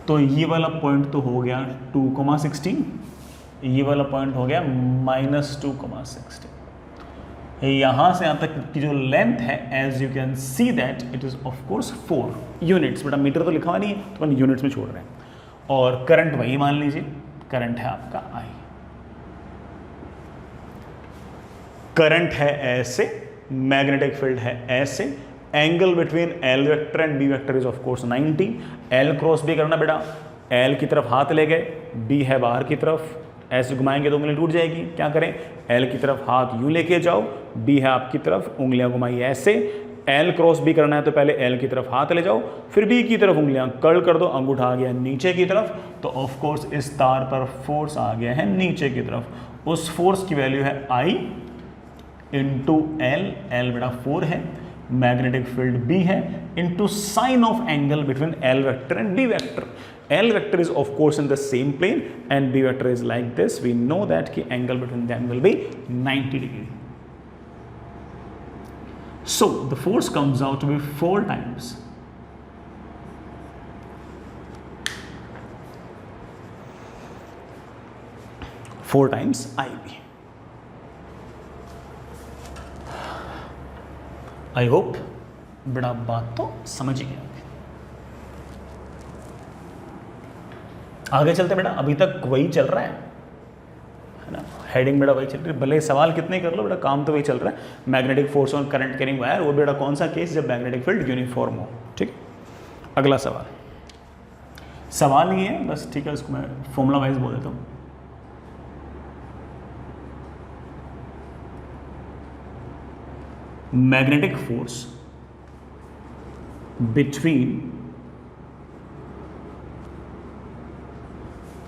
तो ये वाला पॉइंट तो हो गया 2,16, ये वाला पॉइंट हो गया -2,16। यहाँ से यहाँ तक की जो लेंथ है, as you can see that it is of course 4 units. बेटा मीटर तो लिखा हुआ नहीं है, तो अपन यूनिट्स में छोड़ रहे हैं। और करंट वही मान लीजिए, करंट है आपका I। करंट है ऐसे, मैग्नेटिक फील्ड है ऐसे, angle between L vector and B vector is of course 90। L cross B करना बेटा, L की तरफ हाथ ले गए, B है बाहर की तरफ, ऐसे घुमाएंगे तो उंगली टूट जाएगी। क्या करें, L की तरफ हाथ यूं लेके जाओ, B है आपकी तरफ, उंगलियां घुमाई ऐसे। L क्रॉस B करना है तो पहले L की तरफ हाथ ले जाओ, फिर B की तरफ उंगलियां कर्ल कर दो, अंगूठा आ गया नीचे की तरफ, तो ऑफ कोर्स इस तार पर फोर्स आ गया है नीचे की तरफ। उस फोर्स की वैल्यू है I इंटू L, L बेटा 4 है, मैग्नेटिक फील्ड B है, into sine of angle between L vector and B vector. L vector is of course in the same plane and B vector is like this. We know that the angle between them will be 90 degree. So the force comes out to be 4 times 4 times IB. I hope बड़ा बात तो समझ ही गया। आगे चलते बेटा, अभी तक वही चल रहा है ना, हेडिंग बेटा वही चल रही है, भले सवाल कितने कर लो बेटा, काम तो वही चल रहा है। Magnetic force on current carrying wire, वो बेटा कौन सा केस, जब मैग्नेटिक फील्ड यूनिफॉर्म हो। ठीक, अगला सवाल, सवाल नहीं है बस, ठीक है, उसको मैं फॉर्मूला वाइज बोल देता हूँ। Magnetic force between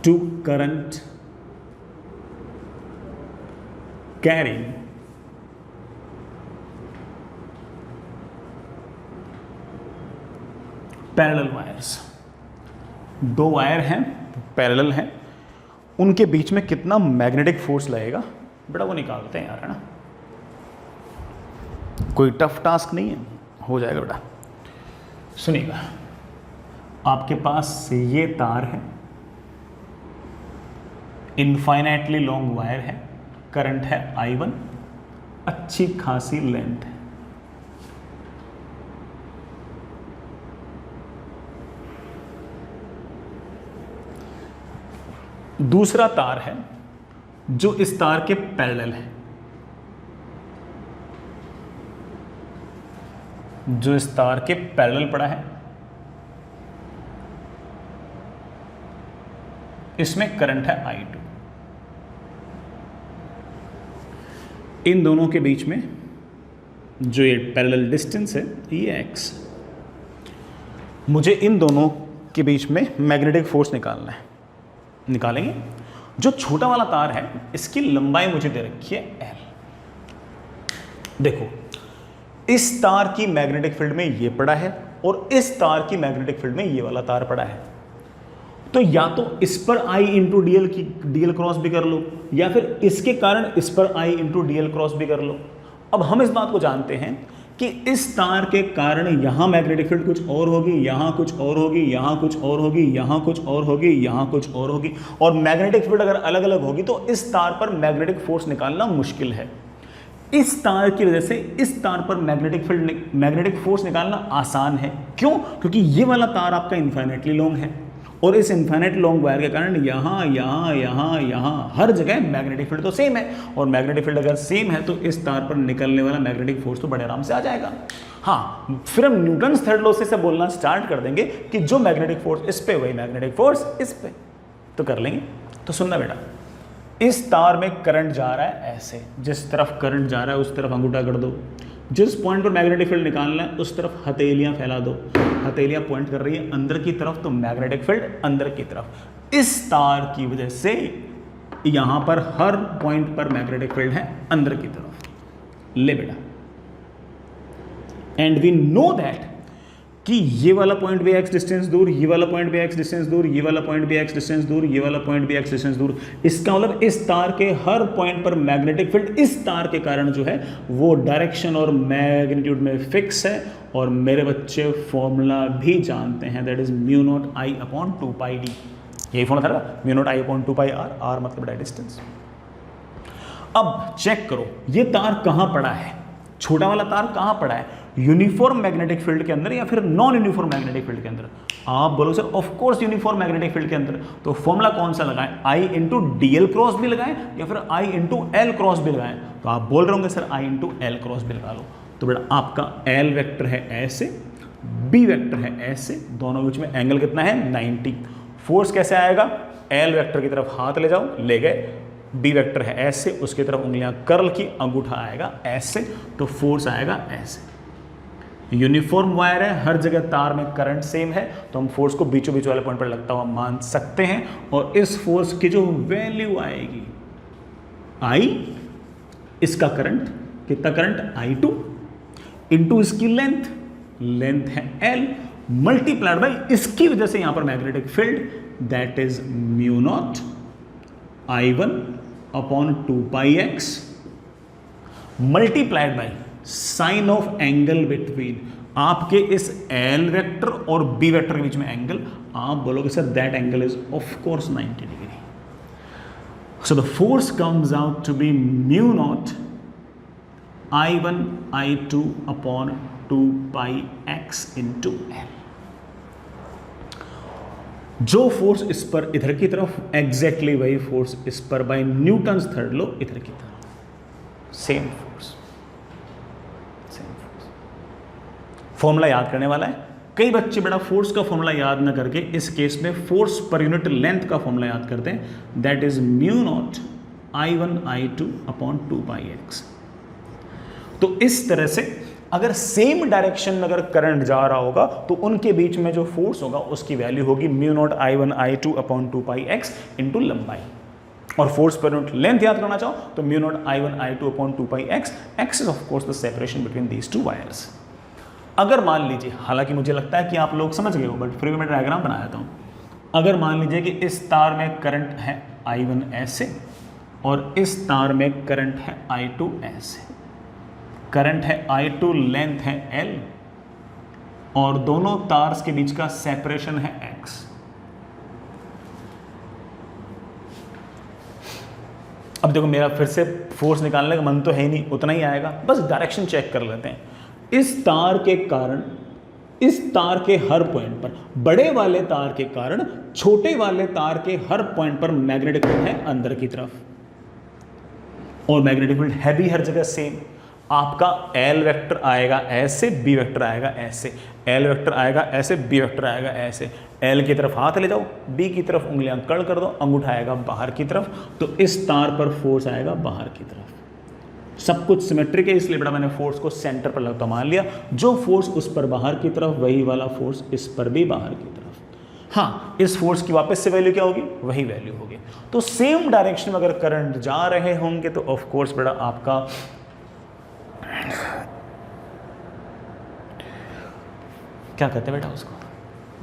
two current carrying parallel wires. 2 wire हैं, पैरेलल हैं, उनके बीच में कितना मैग्नेटिक फोर्स लगेगा बेटा वो निकालते हैं यार, है ना, कोई टफ टास्क नहीं है, हो जाएगा बेटा। सुनिएगा, आपके पास ये तार है, इनफाइनाइटली लॉन्ग वायर है, करंट है I1, अच्छी खासी लेंथ है। दूसरा तार है जो इस तार के पैरेलल है, जो इस तार के पैरेलल पड़ा है, इसमें करंट है I2। इन दोनों के बीच में जो ये पैरेलल डिस्टेंस है ये x। मुझे इन दोनों के बीच में मैग्नेटिक फोर्स निकालना है, निकालेंगे। जो छोटा वाला तार है इसकी लंबाई मुझे दे रखी है L। देखो, इस तार की मैग्नेटिक फील्ड में ये पड़ा है और इस तार की मैग्नेटिक फील्ड में ये वाला तार पड़ा है, तो या तो इस पर I इंटू डीएल की डीएल क्रॉस भी कर लो, या फिर इसके कारण इस पर I इंटू डीएल क्रॉस भी कर लो। अब हम इस बात को जानते हैं कि इस तार के कारण यहाँ मैग्नेटिक फील्ड कुछ और होगी, यहाँ कुछ और होगी, यहाँ कुछ और होगी, यहाँ कुछ और होगी, यहाँ कुछ और होगी, और मैग्नेटिक फील्ड अगर अलग अलग होगी तो इस तार पर मैग्नेटिक फोर्स निकालना मुश्किल है। इस तार की वजह से इस तार पर मैग्नेटिक फोर्स निकालना आसान है। क्यों? क्योंकि ये वाला तार आपका इनफाइनाइटली लॉन्ग है और इस इनफाइनाइट लॉन्ग वायर के कारण यहाँ यहाँ यहाँ यहाँ हर जगह मैग्नेटिक फील्ड तो सेम है, और मैग्नेटिक फील्ड अगर सेम है तो इस तार पर निकलने वाला मैग्नेटिक फोर्स तो बड़े आराम से आ जाएगा। हाँ, फिर हम न्यूटन्स थर्ड लॉ से बोलना स्टार्ट कर देंगे कि जो मैग्नेटिक फोर्स इस पे वही मैग्नेटिक फोर्स इस पे, तो कर लेंगे। तो सुनना बेटा, इस तार में करंट जा रहा है ऐसे, जिस तरफ करंट जा रहा है उस तरफ अंगूठा कर दो, जिस पॉइंट पर मैग्नेटिक फील्ड निकालना है उस तरफ हथेलियां फैला दो, हथेलियां पॉइंट कर रही है अंदर की तरफ, तो मैग्नेटिक फील्ड अंदर की तरफ। इस तार की वजह से यहां पर हर पॉइंट पर मैग्नेटिक फील्ड है अंदर की तरफ। ले बेटा, एंड वी नो दैट कि ये वाला पॉइंट भी x डिस्टेंस दूर, ये वाला पॉइंट भी x डिस्टेंस दूर, ये वाला पॉइंट भी x डिस्टेंस दूर, ये वाला पॉइंट भी x डिस्टेंस दूर। इसका मतलब इस तार के हर पॉइंट पर मैग्नेटिक फील्ड इस तार के कारण जो है वो डायरेक्शन और मैग्नीट्यूड में फिक्स है। और मेरे बच्चे फॉर्मूला भी जानते हैं, that is mu naught I upon 2 pi D. यही फॉर्मूला था ना, mu naught I upon 2 pi R, R मतलब डाय डिस्टेंस। अब चेक करो ये तार कहां पड़ा है, छोटा वाला तार कहां पड़ा है, यूनिफॉर्म मैग्नेटिक फील्ड के अंदर या फिर नॉन यूनिफॉर्म मैग्नेटिक फील्ड के अंदर। आप बोलो sir of course uniform magnetic field के अंदर। तो फॉर्मूला कौन सा लगाएं, आई इंटू डी एल क्रॉस भी लगाएं या फिर आई इंटू एल क्रॉस भी लगाएं। तो आप बोल रहे होंगे sir I into L cross भी लगा लो। तो बेटा आपका एल वेक्टर है ऐसे, बी वेक्टर है ऐसे, दोनों बीच में एंगल कितना है 90। फोर्स कैसे आएगा, एल वेक्टर की तरफ हाथ ले जाओ, ले गए, बी वेक्टर है ऐसे, उसकी तरफ उंगलियां कर्ल की, अंगूठा आएगा ऐसे, तो फोर्स आएगा ऐसे। यूनिफॉर्म वायर है, हर जगह तार में करंट सेम है, तो हम फोर्स को बीचों बीच वाले पॉइंट पर लगता हुआ मान सकते हैं। और इस फोर्स की जो वैल्यू आएगी आई, इसका करंट कितना, करंट I2 इंटू इसकी लेंथ, लेंथ है L, मल्टीप्लाइड बाई इसकी वजह से यहां पर magnetic field, that is mu naught I1 upon 2 pi x multiplied by sine of angle between आपके इस एल वेक्टर और बी वेक्टर के बीच में एंगल। आप बोलोगे sir that angle is of course 90 degree. So the force comes out to be mu naught I1 I2 upon 2 pi x into L. जो फोर्स इस पर इधर की तरफ, एग्जैक्टली वही फोर्स इस पर बाय न्यूटन्स थर्ड लॉ इधर की तरफ, सेम फोर्स। फॉर्मूला याद करने वाला है। कई बच्चे बड़ा फोर्स का फॉर्मूला याद ना करके इस केस में फोर्स पर यूनिट लेंथ का फॉर्मूला याद करते हैं, that is mu naught I1 I2 upon 2 pi x। तो इस तरह से अगर सेम डायरेक्शन में अगर करंट जा रहा होगा तो उनके बीच में जो फोर्स होगा उसकी वैल्यू होगी mu naught I1 I2 upon 2 pi x into लंबाई। और फोर्स पर यूनिट लेंथ याद करना चाहो तो mu naught I1 I2 upon 2 pi x, x is of course the separation between these two wires. अगर मान लीजिए, हालांकि मुझे लगता है कि आप लोग समझ गए हो, बट फिर भी मैं डायग्राम बनाया था। अगर मान लीजिए कि इस तार में करंट है I1 ऐसे और इस तार में करंट है I2 ऐसे, करंट है I2, लेंथ है L और दोनों तार्स के बीच का सेपरेशन है x। अब देखो मेरा फिर से फोर्स निकालने का मन तो है ही नहीं, उतना ही आएगा, बस डायरेक्शन चेक कर लेते हैं। इस तार के कारण, इस तार के हर पॉइंट पर, बड़े वाले तार के कारण छोटे वाले तार के हर पॉइंट पर मैग्नेटिक फील्ड है अंदर की तरफ, और मैग्नेटिक फील्ड है भी हर जगह सेम। आपका एल वेक्टर आएगा ऐसे, बी वेक्टर आएगा ऐसे, एल वेक्टर आएगा ऐसे, बी वेक्टर आएगा ऐसे। एल की तरफ हाथ ले जाओ, बी की तरफ उंगलियां कड़ कर दो, अंगूठा आएगा बाहर की तरफ, तो इस तार पर फोर्स आएगा बाहर की तरफ। सब कुछ सिमेट्रिक है, इसलिए बेटा मैंने फोर्स को सेंटर पर लगता मान लिया। जो फोर्स उस पर बाहर की तरफ, वही वाला फोर्स इस पर भी बाहर की तरफ। हाँ, इस फोर्स की वापस से वैल्यू क्या होगी, वही वैल्यू होगी। तो सेम डायरेक्शन में अगर करंट जा रहे होंगे तो ऑफ कोर्स बेटा आपका क्या कहते हैं बेटा उसको,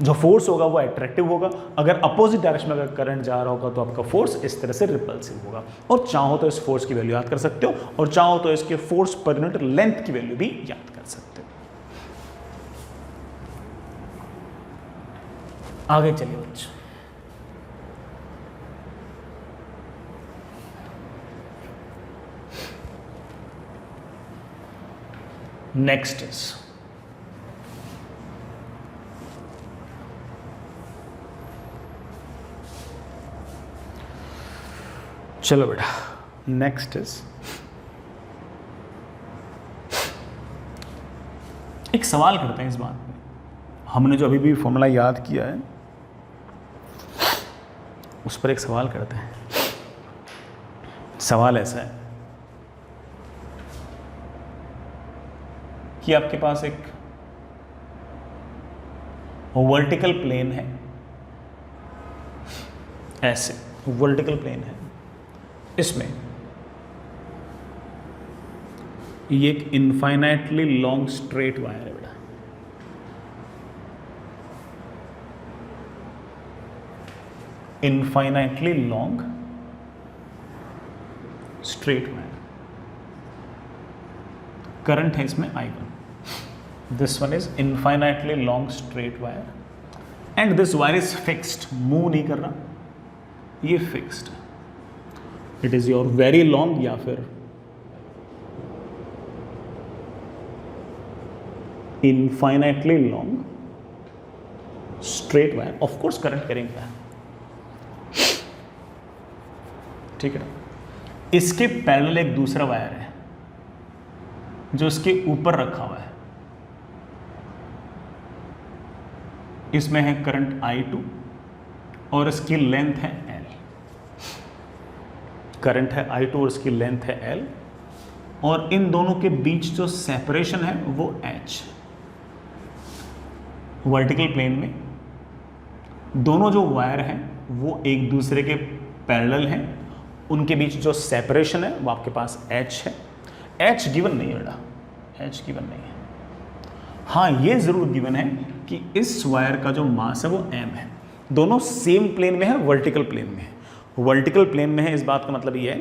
जो फोर्स होगा वो अट्रैक्टिव होगा। अगर अपोजिट डायरेक्शन में अगर करंट जा रहा होगा तो आपका फोर्स इस तरह से रिपल्सिव होगा। और चाहो तो इस फोर्स की वैल्यू याद कर सकते हो, और चाहो तो इसके फोर्स पर यूनिट लेंथ की वैल्यू भी याद कर सकते हो। आगे चलिए बच्चों, नेक्स्ट इज चलो बेटा, नेक्स्ट इज एक सवाल करते हैं इस बात में। हमने जो अभी भी फॉर्मूला याद किया है उस पर एक सवाल करते हैं। सवाल ऐसा है, कि आपके पास एक वर्टिकल प्लेन है, ऐसे वर्टिकल प्लेन है, इसमें ये एक इनफाइनाइटली लॉन्ग स्ट्रेट वायर है बेटा, infinitely long straight wire, current है इसमें I1, this one is infinitely long straight wire and this wire is fixed, move नहीं कर रहा, ये fixed, it is your very long या फिर infinitely long straight wire, of course current करेंगे, ठीक है ना। इसके पैरेलल एक दूसरा वायर है जो इसके ऊपर रखा हुआ है, इसमें है करंट I2 और इसकी लेंथ है L, करंट है I2 और इसकी लेंथ है L, और इन दोनों के बीच जो सेपरेशन है वो H। वर्टिकल प्लेन में दोनों जो वायर हैं वो एक दूसरे के पैरेलल हैं, उनके बीच जो सेपरेशन है वो आपके पास H है। H गिवन नहीं है बेटा, H गिवन नहीं है। हाँ, ये जरूर गिवन है कि इस वायर का जो मास है वो m है, दोनों सेम प्लेन में है, वर्टिकल प्लेन में है। वर्टिकल प्लेन में है, इस बात का मतलब ये है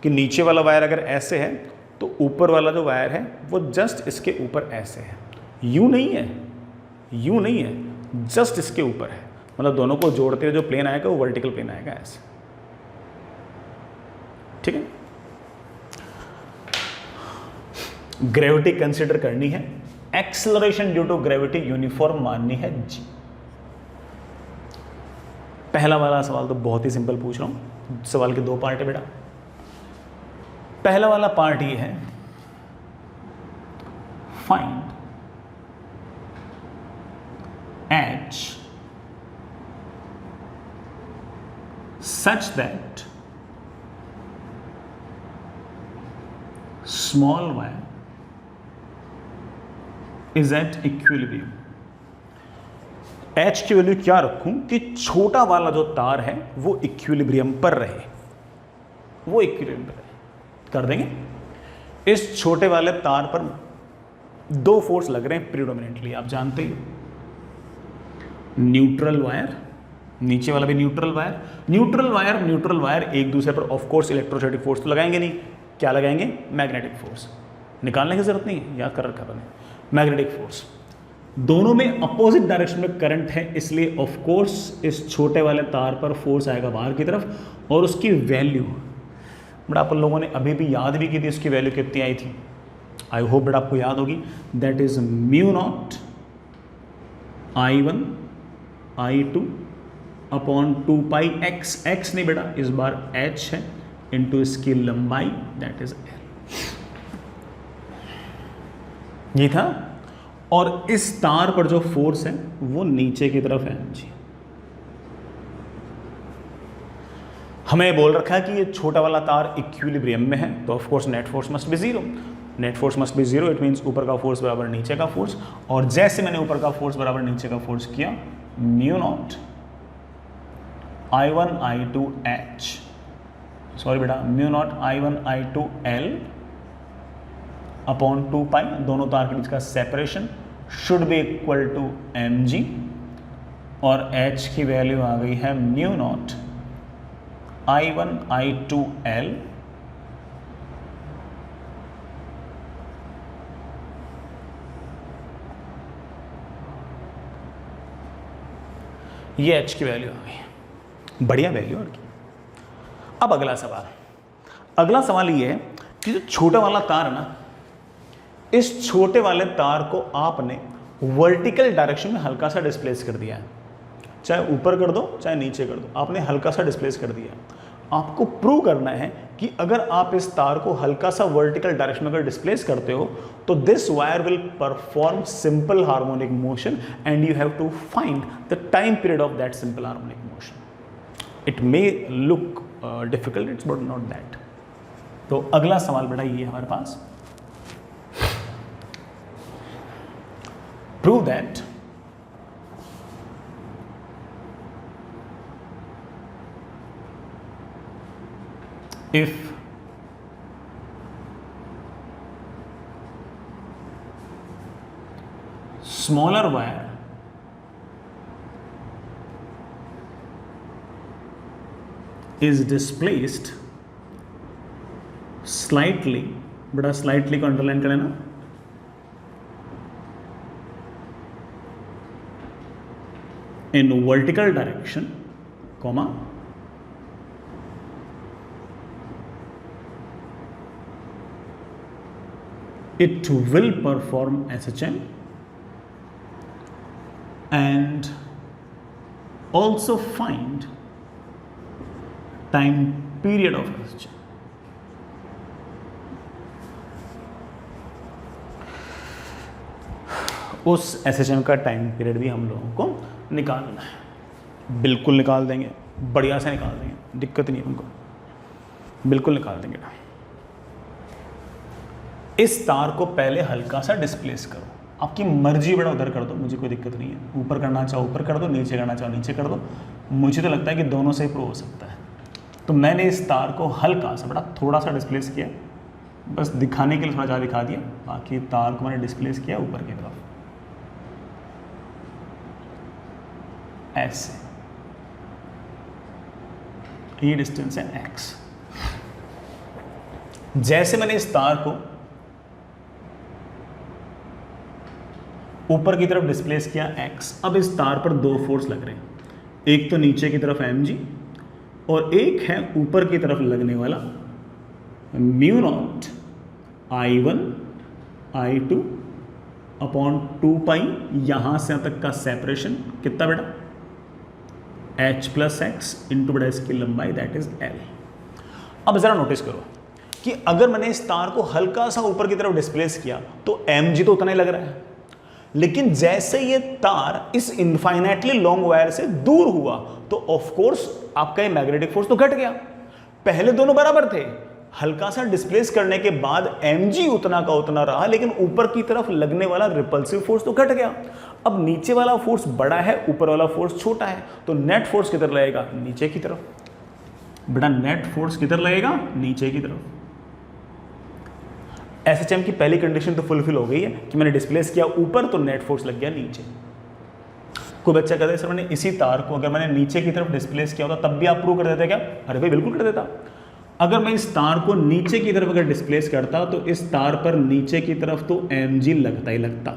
कि नीचे वाला वायर अगर ऐसे है तो ऊपर वाला जो वायर है वो जस्ट इसके ऊपर ऐसे है, यूं नहीं है, यूं नहीं है, जस्ट इसके ऊपर है, मतलब दोनों को जोड़ते हुए जो प्लेन आएगा वो वर्टिकल प्लेन आएगा ऐसे, ठीक है। ग्रेविटी कंसीडर करनी है, acceleration due to gravity uniform माननी है जी। पहला वाला सवाल तो बहुत ही सिंपल पूछ रहा हूं, सवाल के दो पार्ट है बेटा। पहला वाला पार्ट ये है, find H such that small wire is at equilibrium। H की वैल्यू क्या रखूं कि छोटा वाला जो तार है वो इक्विलिब्रियम पर रहे, वो इक्विलिब्रियम पर रहे, कर देंगे। इस छोटे वाले तार पर दो फोर्स लग रहे हैं प्रीडोमिनेंटली, आप जानते ही, न्यूट्रल वायर, नीचे वाला भी न्यूट्रल वायर, न्यूट्रल वायर एक दूसरे पर ऑफ कोर्स इलेक्ट्रोस्टैटिक फोर्स तो लगाएंगे नहीं, क्या लगाएंगे, मैग्नेटिक फोर्स, निकालने की जरूरत नहीं है, याद कर रखा मैंने, मैग्नेटिक फोर्स। दोनों में अपोजिट डायरेक्शन में करंट है, इसलिए ऑफ कोर्स इस छोटे वाले तार पर फोर्स आएगा बाहर की तरफ, और उसकी वैल्यू बड़ा अपन लोगों ने अभी भी याद भी की थी, उसकी वैल्यू कितनी आई थी, आई होप बड़ा आपको याद होगी, that is mu naught I1 I2 upon 2 pi x, x नहीं बेटा इस बार h है, इंटू इसकी लंबाई दैट इज l, ये था। और इस तार पर जो फोर्स है वो नीचे की तरफ है जी। हमें बोल रखा है कि ये छोटा वाला तार इक्विलिब्रियम में है, तो of course net force must be zero, net force must be zero, it means ऊपर का फोर्स बराबर नीचे का फोर्स, और जैसे मैंने ऊपर का फोर्स बराबर नीचे का फोर्स किया, mu naught I1 I2 H, sorry बेटा, mu naught I1 I2 L upon 2 pi, दोनों तार के बीच का separation should be equal to mg, और H की वैल्यू आ गई है mu naught I1 I2 L ये H की वैल्यू आ गई, बढ़िया वैल्यू और की। अब अगला सवाल ये है कि जो छोटा वाला तार है ना, इस छोटे वाले तार को आपने वर्टिकल डायरेक्शन में हल्का सा डिस्प्लेस कर दिया है, चाहे ऊपर कर दो चाहे नीचे कर दो, आपने हल्का सा डिस्प्लेस कर दिया है। आपको प्रूव करना है कि अगर आप इस तार को हल्का सा वर्टिकल डायरेक्शन में अगर डिस्प्लेस करते हो तो this wire will perform simple harmonic motion and you have to find the time period of that simple harmonic motion. It may look difficult, it's but not that. तो अगला सवाल बेटा ये हमारे पास, prove that if smaller wire is displaced slightly, बड़ा slightly को अंडरलाइन कर लेना, in vertical direction, comma, it will perform SHM and also find time period of SHM. उस SHM का टाइम पीरियड भी हम लोगों को निकालना है। बिल्कुल निकाल देंगे, बढ़िया से निकाल देंगे, दिक्कत नहीं है हमको, बिल्कुल निकाल देंगे। इस तार को पहले हल्का सा डिस्प्लेस करो, आपकी मर्जी बड़ा उधर कर दो, मुझे कोई दिक्कत नहीं है। ऊपर करना चाहो ऊपर कर दो, नीचे करना चाहो नीचे कर दो, मुझे तो लगता है कि दोनों से ही प्रूव हो सकता है। तो मैंने इस तार को हल्का सा बड़ा थोड़ा सा डिस्प्लेस किया, बस दिखाने के लिए थोड़ा ज़्यादा दिखा दिया, बाकी तार को मैंने डिस्प्लेस किया ऊपर की तरफ ऐसे, ये डिस्टेंस है x। जैसे मैंने इस तार को ऊपर की तरफ डिस्प्लेस किया x, अब इस तार पर दो फोर्स लग रहे हैं, एक तो नीचे की तरफ mg और एक है ऊपर की तरफ लगने वाला mu naught I1 I2 upon 2 पाई, यहां से यहां तक का सेपरेशन कितना बेटा, h प्लस एक्स इंटू बड़ा इसकी लंबाई दैट इज l। अब जरा नोटिस करो कि अगर मैंने इस तार को हल्का सा ऊपर की तरफ डिस्प्लेस किया तो mg तो उतना ही लग रहा है, लेकिन जैसे ये तार इस इनफाइनाइटली लॉन्ग वायर से दूर हुआ तो ऑफ कोर्स आपका ये मैग्नेटिक फोर्स तो घट गया। पहले दोनों बराबर थे, हल्का सा डिस्प्लेस करने के बाद mg उतना का उतना रहा, लेकिन ऊपर की तरफ लगने वाला रिपल्सिव फोर्स तो घट गया। अब नीचे वाला फोर्स बड़ा है, ऊपर वाला फोर्स छोटा है, तो नेट फोर्स किधर लगेगा, नीचे की तरफ। बेटा नेट फोर्स किधर लगेगा, नीचे की तरफ। SHM की पहली कंडीशन तो फुलफिल हो गई है कि मैंने डिस्प्लेस किया ऊपर तो नेट फोर्स लग गया नीचे। कोई बच्चा कहता है सर मैंने इसी तार को अगर मैंने नीचे की तरफ डिस्प्लेस किया होता तब भी आप प्रूव कर देते क्या? अरे भाई बिल्कुल कर देता। अगर मैं इस तार को नीचे की तरफ अगर डिस्प्लेस करता तो इस तार पर नीचे की तरफ तो mg लगता ही लगता,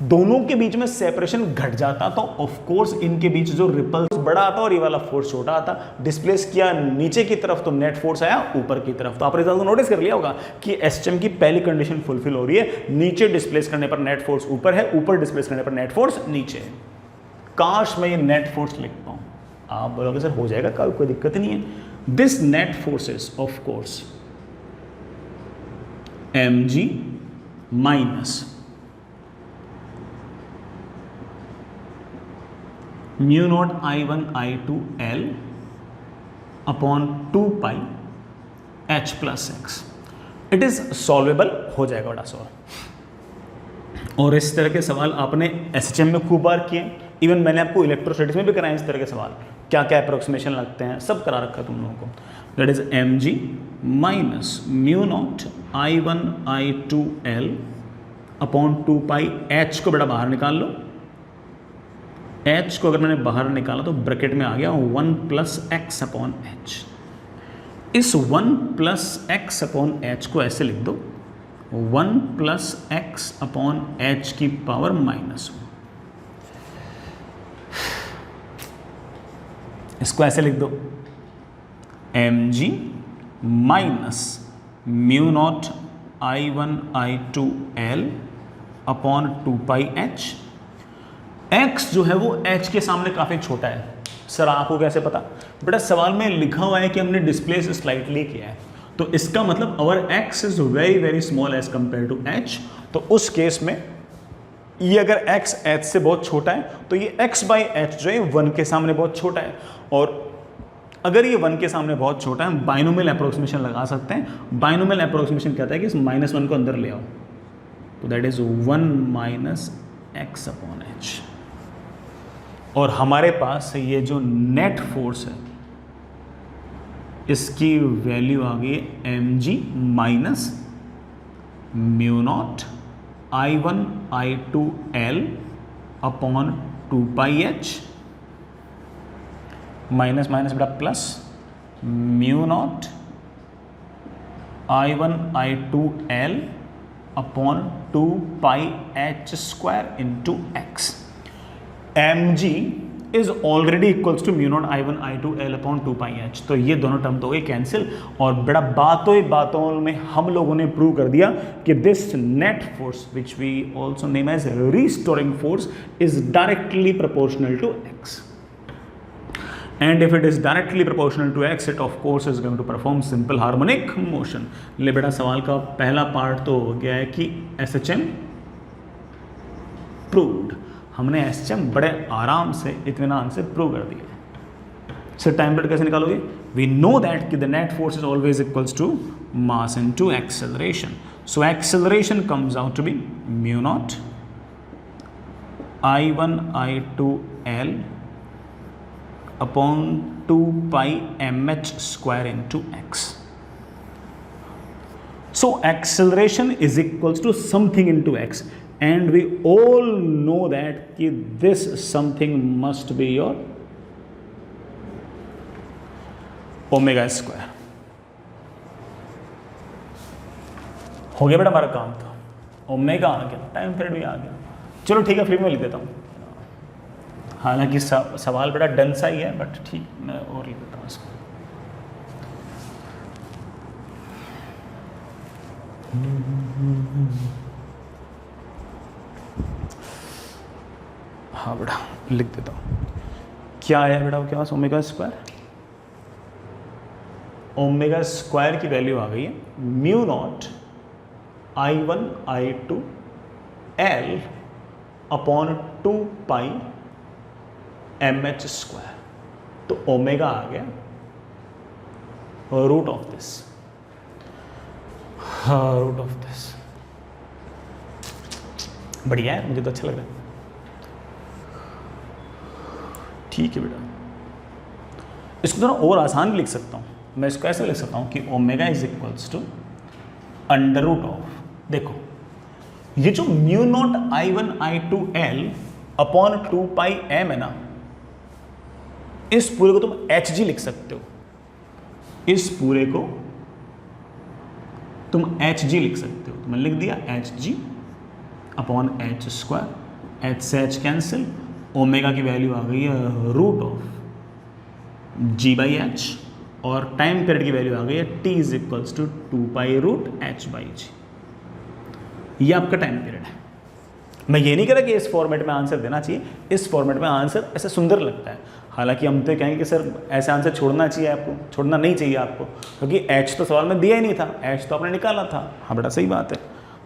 दोनों के बीच में सेपरेशन घट जाता, तो ऑफ कोर्स इनके बीच जो रिपल्स बड़ा आता और ये वाला फोर्स छोटा आता। डिस्प्लेस किया नीचे की तरफ तो नेट फोर्स आया ऊपर की तरफ। तो आपने रिजल्ट नोटिस कर लिया होगा कि SHM की पहली कंडीशन फुलफिल हो रही है, नीचे डिस्प्लेस करने पर नेट फोर्स ऊपर है, ऊपर डिस्प्लेस करने पर नेट फोर्स नीचे है। काश मैं ये नेट फोर्स लिख पाऊं, आप बोलोगे सर हो जाएगा, कोई दिक्कत नहीं है। This net forces of course mg minus mu naught I1 I2 L upon 2 pi h plus X. It is solvable, हो जाएगा बड़ा सॉल्व। और इस तरह के सवाल आपने SHM में खूब बार किए, इवन मैंने आपको इलेक्ट्रोस्टैटिक्स में भी कराए इस तरह के सवाल, क्या क्या अप्रोक्सीमेशन लगते हैं सब करा रखा है तुम लोगों को। That is mg minus mu naught I1 I2 L upon 2 pi h को बेटा बाहर निकाल लो, h को अगर मैंने बाहर निकाला तो ब्रैकेट में आ गया 1 प्लस एक्स अपॉन एच। इस 1 प्लस एक्स अपॉन एच को ऐसे लिख दो 1 प्लस एक्स अपॉन एच की पावर -1। इसको ऐसे लिख दो mg minus mu naught I1 I2 L upon 2 pi H. x जो है वो h के सामने काफ़ी छोटा है। सर आपको कैसे पता? बेटा सवाल में लिखा हुआ है कि हमने डिस्प्लेस स्लाइटली किया है, तो इसका मतलब our x is very very small as compare to h। तो उस केस में ये अगर x h से बहुत छोटा है तो ये x बाई h जो है 1 के सामने बहुत छोटा है, और अगर ये 1 के सामने बहुत छोटा है, बाइनोमियल अप्रोक्सीमेशन लगा सकते हैं। बाइनोमियल अप्रोक्सीमेशन कहता है कि इस -1 को अंदर ले आओ, तो that is 1 minus x upon H. और हमारे पास ये जो नेट फोर्स है इसकी वैल्यू आ गई M G minus mu naught I1 I2 L upon 2 pi H minus minus बेटा plus mu naught I1 I2 L upon 2 pi H square into X. M G is already equals to mu naught I1 I2 L upon 2 pi H. तो ये दोनों टर्म तो हो गए कैंसिल। और बड़ा बातों ही बातों में हम लोगों ने प्रूव कर दिया कि this net force which we also name as restoring force is directly proportional to X. And if it is directly proportional to x, it of course is going to perform simple harmonic motion। ले बेटा सवाल का पहला पार्ट तो हो गया है कि SHM proved। हमने SHM बड़े आराम से इत्मीनान से प्रूव कर दिया। सर टाइम पीरियड कैसे निकालोगे? We know that कि the net force is always equals to mass into acceleration। So acceleration comes out to be mu naught I1 I2 L upon 2 pi mh square into x। So acceleration is equals to something into x, and we all know that this something must be your omega square। हो गया बेटा हमारा काम। था ओमेगा आ गया, टाइम पीरियड भी आ गया। चलो ठीक है, फिर मैं लिख देता हूँ। हालांकि सवाल बड़ा डन सा ही है, बट ठीक मैं और लिख देता हूँ इसको। हाँ बेटा लिख देता हूँ। क्या है बेटा क्या ओमेगा स्क्वायर? ओमेगा स्क्वायर की वैल्यू आ गई है mu naught I1 I2 L upon 2 pi mh square. तो ओमेगा आ गया root of this, root of this. बढ़िया है, मुझे तो अच्छा लग रहा है। ठीक है बेटा, इसको थोड़ा और आसान लिख सकता हूँ। मैं इसको ऐसे लिख सकता हूँ कि omega is equals to under root of, देखो ये जो mu naught I1 I2 L upon 2 pi m है ना, इस पूरे को तुम एच जी लिख सकते हो। इस पूरे को तुम एच जी लिख सकते हो। तो मैंने लिख दिया H G upon H square, H से एच कैंसिल, ओमेगा की वैल्यू आ गई है root of G by H, और टाइम पीरियड की वैल्यू आ गई है T is equals to 2 pi root H by G. ये आपका टाइम पीरियड है। मैं ये नहीं कह रहा कि इस फॉर्मेट में आंसर देना चाहिए, इस फॉर्मेट में आंसर ऐसे सुंदर लगता है। हालांकि हम तो कहेंगे कि सर ऐसे आंसर छोड़ना चाहिए आपको, छोड़ना नहीं चाहिए आपको, क्योंकि एच तो सवाल में दिया ही नहीं था, एच तो आपने निकाला था। हाँ बेटा सही बात है।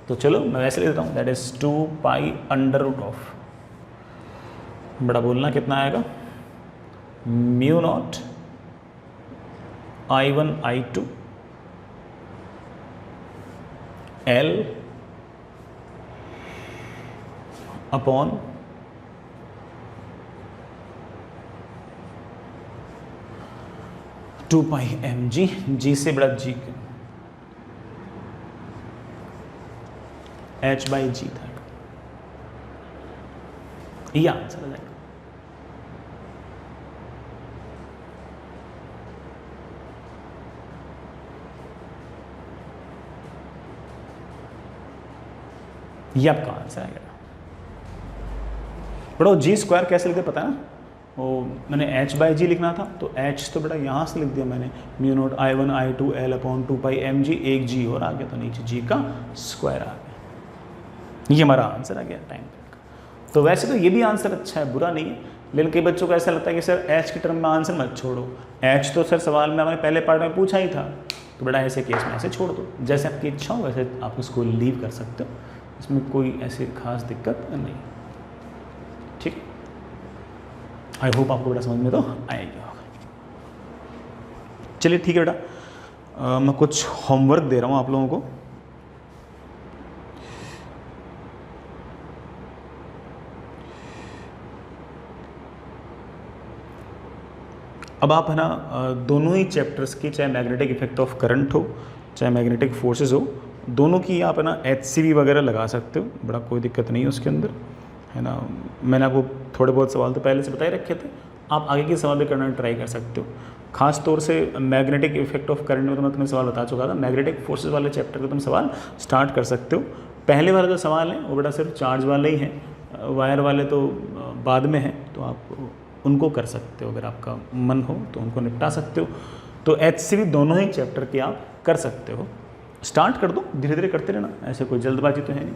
तो चलो मैं वैसे ले देता हूँ, that is 2 pi under root of, बड़ा बोलना कितना आएगा, mu naught I1 I2 L upon 2 pi M G, G से बड़ा जी एच बाई जी था। ये आंसर आ जाएगा। ये आपका आंसर आएगा। बड़ा जी स्क्वायर कैसे लिखते पता है ना, वो मैंने एच बाई जी लिखना था, तो एच तो बेटा यहाँ से लिख दिया मैंने, mu naught I1 I2 L upon 2 pi M जी, एक जी और आ गया, तो नीचे जी का स्क्वायर आ गया। ये हमारा आंसर आ गया टाइम का। तो वैसे तो ये भी आंसर अच्छा है, बुरा नहीं है, लेकिन कई बच्चों को ऐसा लगता है कि सर एच के टर्म में आंसर मत छोड़ो, एच तो सर सवाल में हमें पहले पार्ट में पूछा ही था, तो बेटा ऐसे केस में ऐसे छोड़ दो, जैसे आपकी इच्छा हो वैसे आप उसको लीव कर सकते हो, इसमें कोई ऐसी खास दिक्कत नहीं। ठीक, आई होप आपको बेटा समझ में तो आएगी। चलिए ठीक है बेटा, मैं कुछ होमवर्क दे रहा हूँ आप लोगों को। अब आप है ना दोनों ही चैप्टर्स की, चाहे मैग्नेटिक इफेक्ट ऑफ करंट हो चाहे मैग्नेटिक फोर्सेस हो, दोनों की आप है ना HCV वगैरह लगा सकते हो, बड़ा कोई दिक्कत नहीं है उसके अंदर, है ना। मैंने आपको थोड़े बहुत सवाल तो पहले से बता ही रखे थे, आप आगे के सवाल भी करना ट्राई कर सकते हो। खास तौर से मैग्नेटिक इफेक्ट ऑफ करंट में तो मैं तुम्हें सवाल बता चुका था, मैग्नेटिक फोर्सेस वाले चैप्टर को तुम सवाल स्टार्ट कर सकते हो। पहले वाले जो सवाल हैं वो बेटा सिर्फ चार्ज वाले ही हैं, वायर वाले तो बाद में हैं, तो आप उनको कर सकते हो, अगर आपका मन हो तो उनको निपटा सकते हो। तो HCV दोनों ही चैप्टर के आप कर सकते हो। स्टार्ट कर दो, धीरे धीरे करते रहना, ऐसे कोई जल्दबाजी तो है नहीं,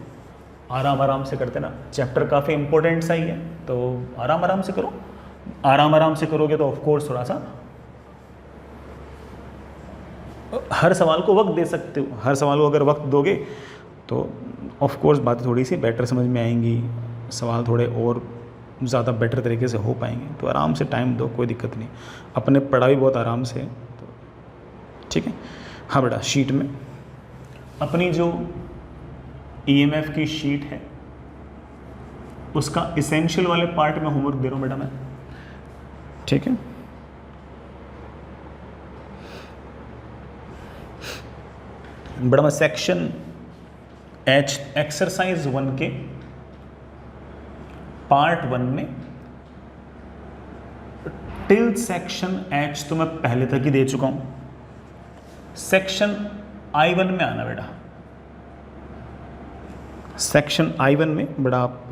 आराम आराम से करते ना। चैप्टर काफ़ी इंपॉर्टेंट सा ही है, तो आराम आराम से करो। आराम आराम से करोगे तो ऑफकोर्स थोड़ा सा हर सवाल को वक्त दे सकते हो, हर सवाल को अगर वक्त दोगे तो ऑफकोर्स बातें थोड़ी सी बेटर समझ में आएंगी, सवाल थोड़े और ज़्यादा बेटर तरीके से हो पाएंगे। तो आराम से टाइम दो, कोई दिक्कत नहीं, अपने पढ़ा भी बहुत आराम से, तो ठीक है। हाँ बेटा, शीट में अपनी जो EMF की शीट है उसका इसेंशियल वाले पार्ट में होमवर्क दे रहा हूँ बेटा मैं, ठीक है। बड़ा मैं सेक्शन H एक्सरसाइज 1 के पार्ट 1 में टिल सेक्शन H तो मैं पहले तक ही दे चुका हूं। सेक्शन I1 में आना बेटा, सेक्शन I1 में बड़ा आप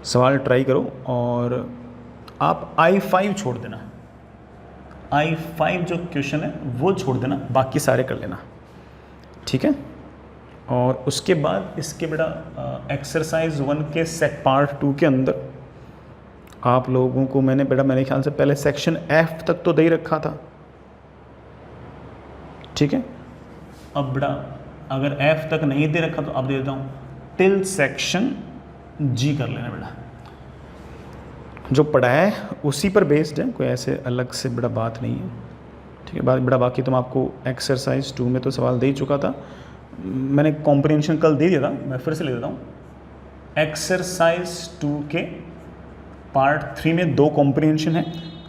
सवाल ट्राई करो और आप I5 छोड़ देना, I5 जो क्वेश्चन है वो छोड़ देना, बाकी सारे कर लेना, ठीक है। और उसके बाद इसके बेटा एक्सरसाइज 1 के पार्ट 2 के अंदर आप लोगों को मैंने बेटा मेरे ख्याल से पहले सेक्शन F तक तो दे ही रखा था, ठीक है। अब बेटा अगर F तक नहीं दे रखा तो अब दे देता हूँ, टिल सेक्शन G कर लेना बेटा। जो पढ़ा है उसी पर बेस्ड है, कोई ऐसे अलग से बड़ा बात नहीं है, ठीक है। बड़ा बाकी तो मैं आपको एक्सरसाइज 2 में तो सवाल दे ही चुका था, मैंने कॉम्प्रिहेंशन कल दे दिया था, मैं फिर से ले देता हूँ। एक्सरसाइज 2 के पार्ट 3 में 2 कॉम्प्रिहेंशन है,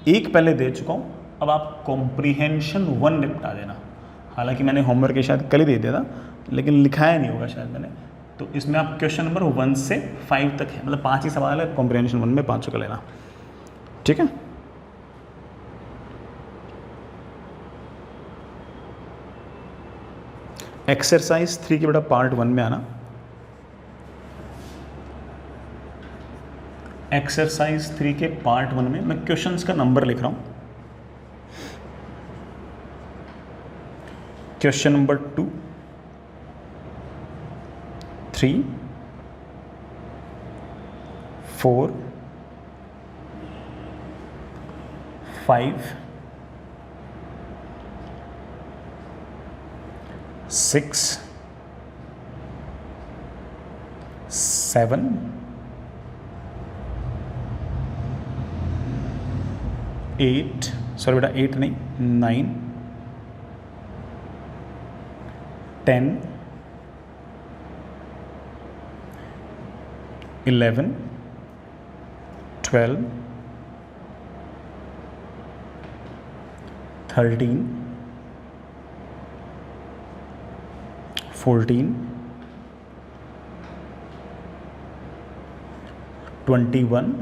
एक पहले दे चुका हूँ, अब आप कॉम्प्रिहेंशन 1 निपटा देना। हालांकि मैंने होमवर्क के शायद कल ही दे दिया था, लेकिन लिखाया नहीं होगा शायद मैंने, तो इसमें आप क्वेश्चन नंबर 1 से 5 तक है, मतलब 5 ही सवाल है, कॉम्प्रिहेंशन 1 में 5 का लेना, ठीक है। एक्सरसाइज 3 के बेटा पार्ट 1 में आना, एक्सरसाइज 3 के पार्ट 1 में मैं क्वेश्चंस का नंबर लिख रहा हूं। क्वेश्चन नंबर 2, 3, 4, 5, 6, 7, 8, सॉरी बेटा 8 नहीं, 9, 10, 11, 12, 13, 14, 21,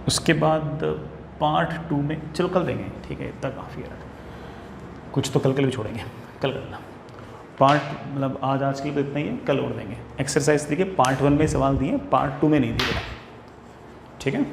उसके बाद पार्ट 2 में, चलो कल देंगे, ठीक है, इतना काफ़ी है, कुछ तो कल के लिए भी छोड़ेंगे, कल करना पार्ट, मतलब आज के लिए तो इतना ही है, कल और देंगे। एक्सरसाइज देखिए पार्ट 1 में सवाल दिए, पार्ट 2 में नहीं दिए, ठीक है।